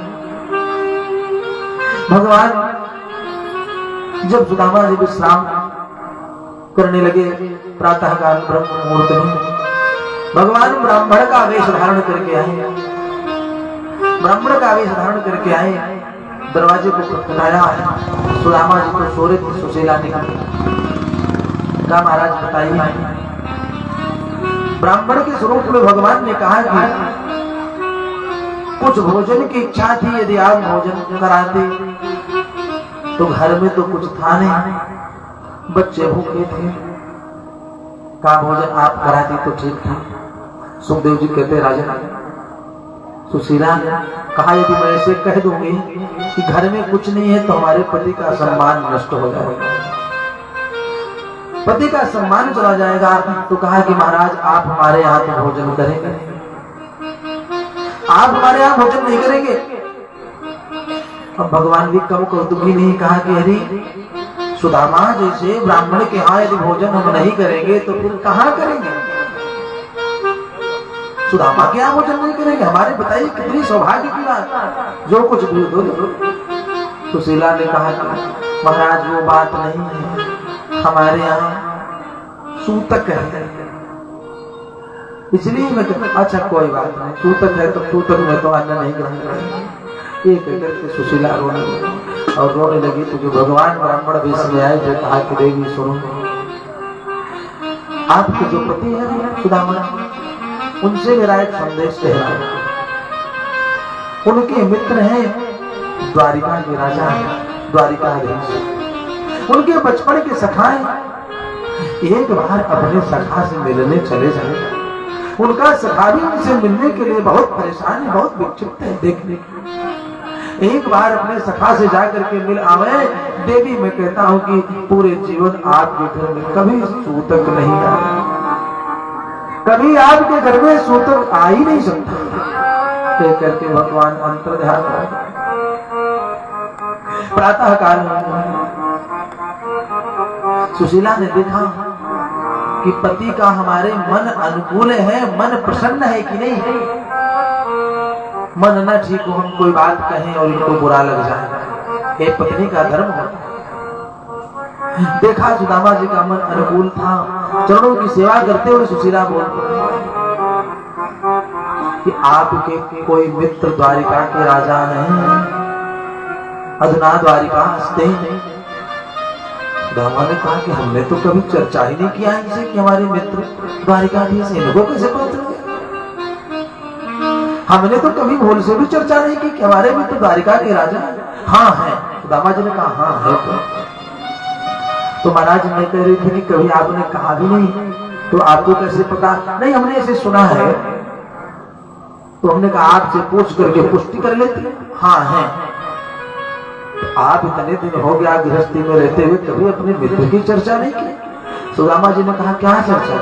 भगवान जब सुदामा जी विश्राम करने लगे। प्रातः काल ब्रह्म मुहूर्त में भगवान ब्राह्मण का वेश धारण करके आए। ब्राह्मण का वेश धारण करके आए, दरवाजे को खटखटाया। सुदामा जी को सो रहे थे, सुशीला निकली। कहा महाराज बताइए। ब्राह्मण के स्वरूप में भगवान ने कहा कि कुछ भोजन की इच्छा थी, यदि आप भोजन कराते तो घर में तो कुछ था नहीं, बच्चे भूखे थे। कहा भोजन आप कराती तो ठीक था। सुखदेव जी कहते राजन सुशीला, कहा यदि मैं ऐसे कह दूंगी कि घर में कुछ नहीं है तो हमारे पति का सम्मान नष्ट हो जाएगा, पति का सम्मान चला जाएगा। तो कहा कि महाराज आप हमारे यहाँ तो भोजन करेंगे, आप हमारे यहाँ भोजन नहीं करेंगे। अब भगवान भी कम कौतुकी नहीं, कहा कि अरे सुदामा जैसे ब्राह्मण के यहाँ यदि भोजन हम नहीं करेंगे तो फिर कहाँ करेंगे? सुदामा के यहाँ भोजन नहीं करेंगे, हमारे बताइए कितनी सौभाग्य की बात, जो कुछ भी हो। सुशीला ने कहा कि महाराज वो बात नहीं है, हमारे यहाँ सूतक है, इसलिए मैं अच्छा कोई बात नहीं, सूतक है तो सूतक में तो अन्न नहीं ग्रहण करेंगे। ये कहकर के सुशीला रोने लगी और रोने लगी। तो जो भगवान ब्राह्मण वेश में आए थे, कहा कि देवी सुनो, आपके जो पति है सुदामा, उनसे मेरा एक संदेश है। उनके मित्र हैं द्वारिका के राजा, द्वारिकाधीश, उनके बचपन के सखाएं एक बार अपने सखा से मिलने चले जाए। उनका सखा भी उनसे मिलने के लिए बहुत परेशान है, बहुत विक्षिप्त है देखने के। एक बार अपने सखा से जाकर के मिल आवे। देवी मैं कहता हूँ कि पूरे जीवन आपके घर में कभी सूतक नहीं आया, कभी आपके घर में सूतक आ ही नहीं सकता। कह करके भगवान अंतर ध्यान प्रातः काल सुशीला ने देखा कि पति का हमारे मन अनुकूल है, मन प्रसन्न है कि नहीं। मन न ठीक हो, हम कोई बात कहें और इनको बुरा लग जाए, ये पत्नी का धर्म होता है। देखा सुदामा जी का मन अनुकूल था, चरणों की सेवा करते हुए सुशीला बोलते कि आपके कोई मित्र द्वारिका के राजा हैं, अधुना द्वारिका हस्ते। सुदामा ने कहा कि हमने तो कभी चर्चा ही नहीं किया इनसे कि हमारे मित्र द्वारिकाधीश हैं, इनको कैसे पता चल गया? हमने तो कभी भूल से भी चर्चा नहीं की कि हमारे मित्र द्वारिका के राजा हाँ है। सुदामा जी ने कहा हाँ है। तो महाराज मैं कह रही थी कि कभी आपने कहा भी नहीं, तो आपको कैसे पता? नहीं, हमने ऐसे सुना है। तो हमने कहा आपसे पूछ करके पुष्टि कर लेते। हाँ है। आप इतने दिन हो गया गृहस्थी में रहते हुए कभी अपने मित्र की चर्चा नहीं की। सुदामा जी ने कहा क्या चर्चा?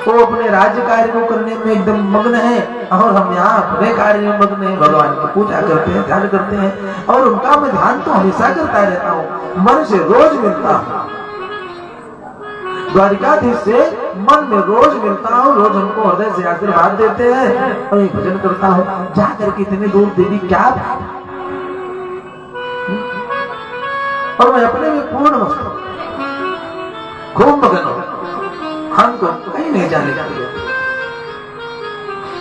वो अपने राज्य कार्य को करने में एकदम मग्न है और हम यहाँ अपने कार्य में मग्न है। भगवान की पूजा करते हैं, ध्यान करते हैं और उनका मैं ध्यान तो हमेशा करता रहता हूँ, मन से रोज मिलता हूँ। द्वारिकाधीश से मन में रोज मिलता हूँ, रोज हमको हृदय से आशीर्वाद देते हैं और भजन करता हूँ। जाकर के इतनी दूर देवी क्या, और मैं अपने में पूर्ण मस्त खूब मगन हूं, हमको कहीं नहीं जाने का।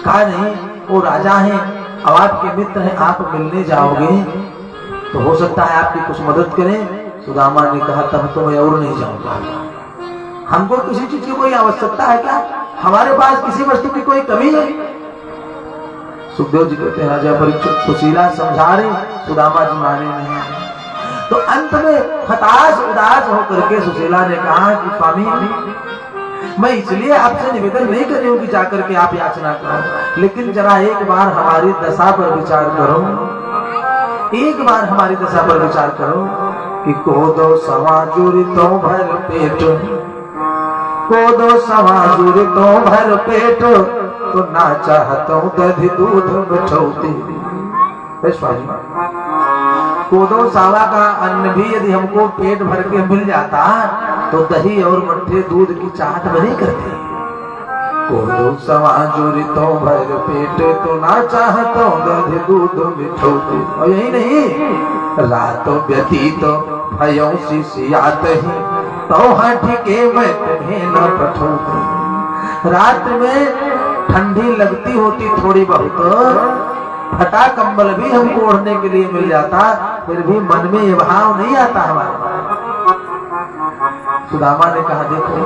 कहा नहीं, वो राजा हैं, अब आपके मित्र हैं, आप मिलने जाओगे तो हो सकता है आपकी कुछ मदद करें। सुदामा ने कहा तब तो मैं और नहीं जाऊंगा, हमको किसी चीज की कोई आवश्यकता है क्या? हमारे पास किसी वस्तु की कोई कमी है? सुखदेव जी कहते हैं राजा परीक्षित सुशीला समझा रहे, सुदामा जी माने नहीं। तो अंत में हताश उदास होकर के सुशीला ने कहा कि स्वामी मैं इसलिए आपसे निवेदन नहीं कर रही हूँ कि जाकर के आप याचना करो, लेकिन जरा एक बार हमारी दशा पर विचार करो, एक बार हमारी दशा पर विचार करो कि कोदो समाजुरी तो भर पेट, कोदो समाजुरी तो भर पेट, तो ना चाहता हूँ दही दूध मिठौती। स्वामी कोदो सावा का अन्न भी यदि हमको पेट भर के मिल जाता तो दही और मट्ठे दूध की चाहत नहीं करते। कोदो समाजुरी तो भर पेट, तो ना चाहता दही दूध मिठौती। और यही नहीं, रातों व्यतीत भयों शिशियात ही, तो हाथी के मैं तुम्हें न पठूं। रात में ठंडी लगती होती थोड़ी बहुत, फटा कंबल भी हमको ओढ़ने के लिए मिल जाता, फिर भी मन में ये भाव नहीं आता हमारे। सुदामा ने कहा देखो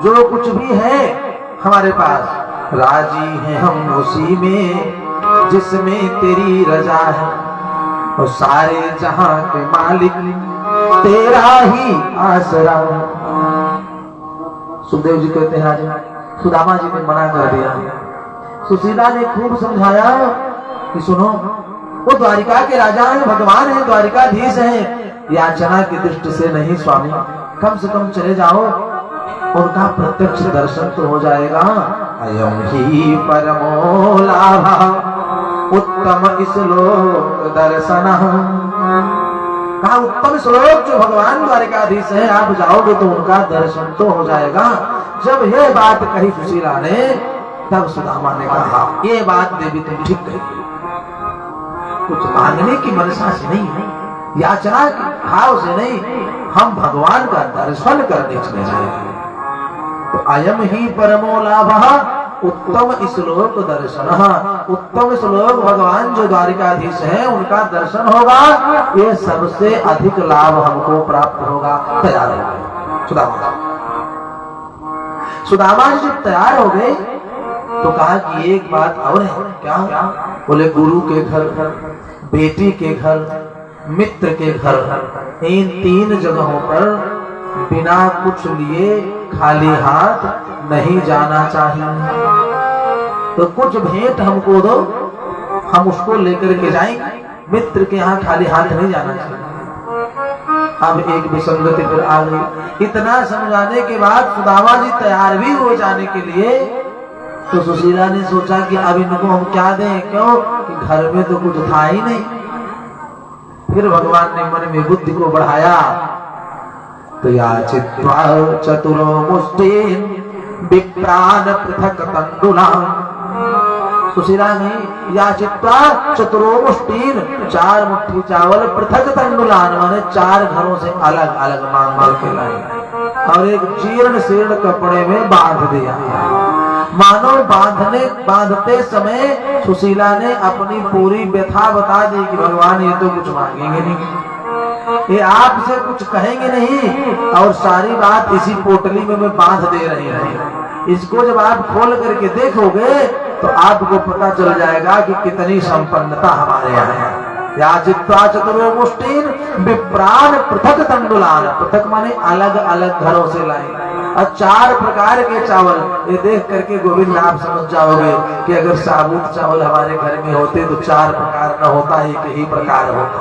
जो कुछ भी है हमारे पास, राजी हैं हम उसी में जिसमें तेरी रजा है, और सारे जहां के मालिक तेरा ही आसरा। सुखदेव जी कहते हैं राजा, सुदामा जी ने मना कर दिया। सुशीला ने खूब समझाया कि सुनो, वो द्वारिका के राजा हैं, भगवान हैं, द्वारिकाधीश हैं, याचना की दृष्टि से नहीं स्वामी, कम से कम चले जाओ, उनका प्रत्यक्ष दर्शन तो हो जाएगा। अयम ही परमो लाभः उत्तम श्लोक दर्शन। कहा उत्तम श्लोक जो भगवान द्वारिकाधीश है, आप जाओगे तो उनका दर्शन तो हो जाएगा। जब यह बात कही सुशीला ने, तब सुदामा ने कहा ये बात देवी तुम ठीक कही, कुछ मांगने की मनसा से नहीं, याचना के भाव से नहीं, हम भगवान का दर्शन करने चले जाएंगे। तो अयम ही परमो लाभः उत्तम श्लोक दर्शन। उत्तम श्लोक भगवान जो द्वारिकाधीश है उनका दर्शन होगा, ये सबसे अधिक लाभ हमको प्राप्त होगा। तैयार हो गए सुदामा जी जब तैयार हो गए तो कहा कि एक बात और है। क्या? बोले गुरु के घर, बेटी के घर, मित्र के घर, इन तीन जगहों पर बिना कुछ लिए खाली हाथ नहीं जाना चाहिए। तो कुछ भेंट हमको दो, हम उसको लेकर के जाएंगे। मित्र के यहाँ खाली हाथ नहीं जाना चाहिए। अब एक विसंगति फिर आ गई। इतना समझाने के बाद सुदामा जी तैयार भी हो जाने के लिए, तो सुशीला ने सोचा कि अब इनको हम क्या दें, क्यों कि घर में तो कुछ था ही नहीं। फिर भगवान ने मन में बुद्धि को बढ़ाया, तो याचित्वा चतुरो मुष्टिन विप्रान पृथक तंडुलान। सुशीला ने याचित्वा चतुरो मुष्टिन, 4 मुट्ठी चावल पृथक तंडुलान माने 4 घरों से अलग अलग मांग मांग के लाई, और एक जीर्ण शीर्ण कपड़े में बांध दिया। मानो बांधते समय सुशीला ने अपनी पूरी व्यथा बता दी कि भगवान ये तो कुछ मांगेंगे नहीं, ये आपसे कुछ कहेंगे नहीं, और सारी बात इसी पोटली में मैं बांध दे रही हूँ। इसको जब आप खोल करके देखोगे तो आपको पता चल जाएगा कि कितनी संपन्नता हमारे यहाँ है। याचित्वा चतुरो मुष्टिन विप्रान पृथक तंडुलान, पृथक माने अलग अलग घरों से लाए, और 4 प्रकार के चावल। ये देख करके गोविंद आप समझ जाओगे कि अगर साबुत चावल हमारे घर में होते तो 4 प्रकार न होता, एक ही प्रकार होता।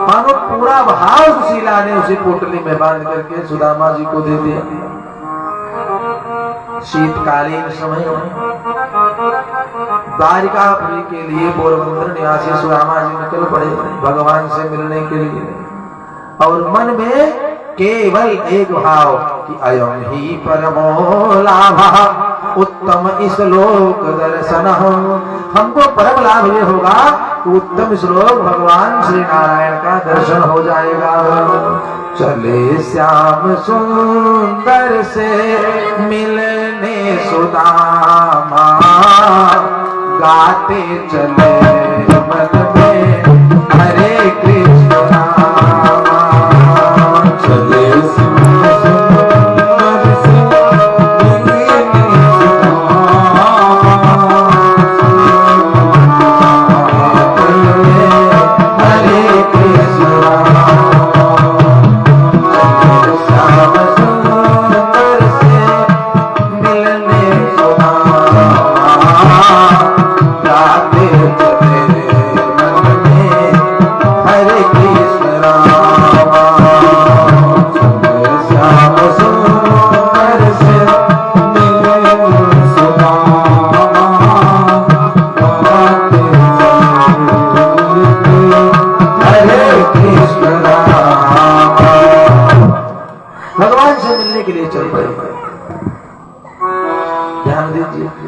मानो पूरा भाव सुशीला ने उसी पोटली में बांध करके सुदामा जी को दे दिया। शीतकालीन समय द्वारिकापुरी के लिए पोरबंदर निवासी सुदामा जी निकल पड़े भगवान से मिलने के लिए, और मन में केवल एक भाव कि अयम ही परमो लाभः उत्तम श्लोक दर्शन। हमको परम लाभ ये होगा कि उत्तम श्लोक भगवान श्री नारायण का दर्शन हो जाएगा। चले श्याम सुंदर से मिलने सुदामा, गाते चले मन में हरे कृष्ण नामा। चले सुंदर से मिलने सुदामा, हरे कृष्ण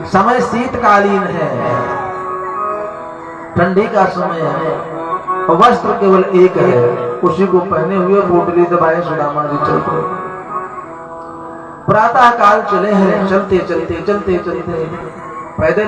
समय शीतकालीन है, ठंडी का समय है, और वस्त्र केवल एक है। उसी को पहने हुए पोटली दबाए सुदामा जी चल पड़े। प्रातः काल चले हैं, चलते चलते चलते चलते पैदल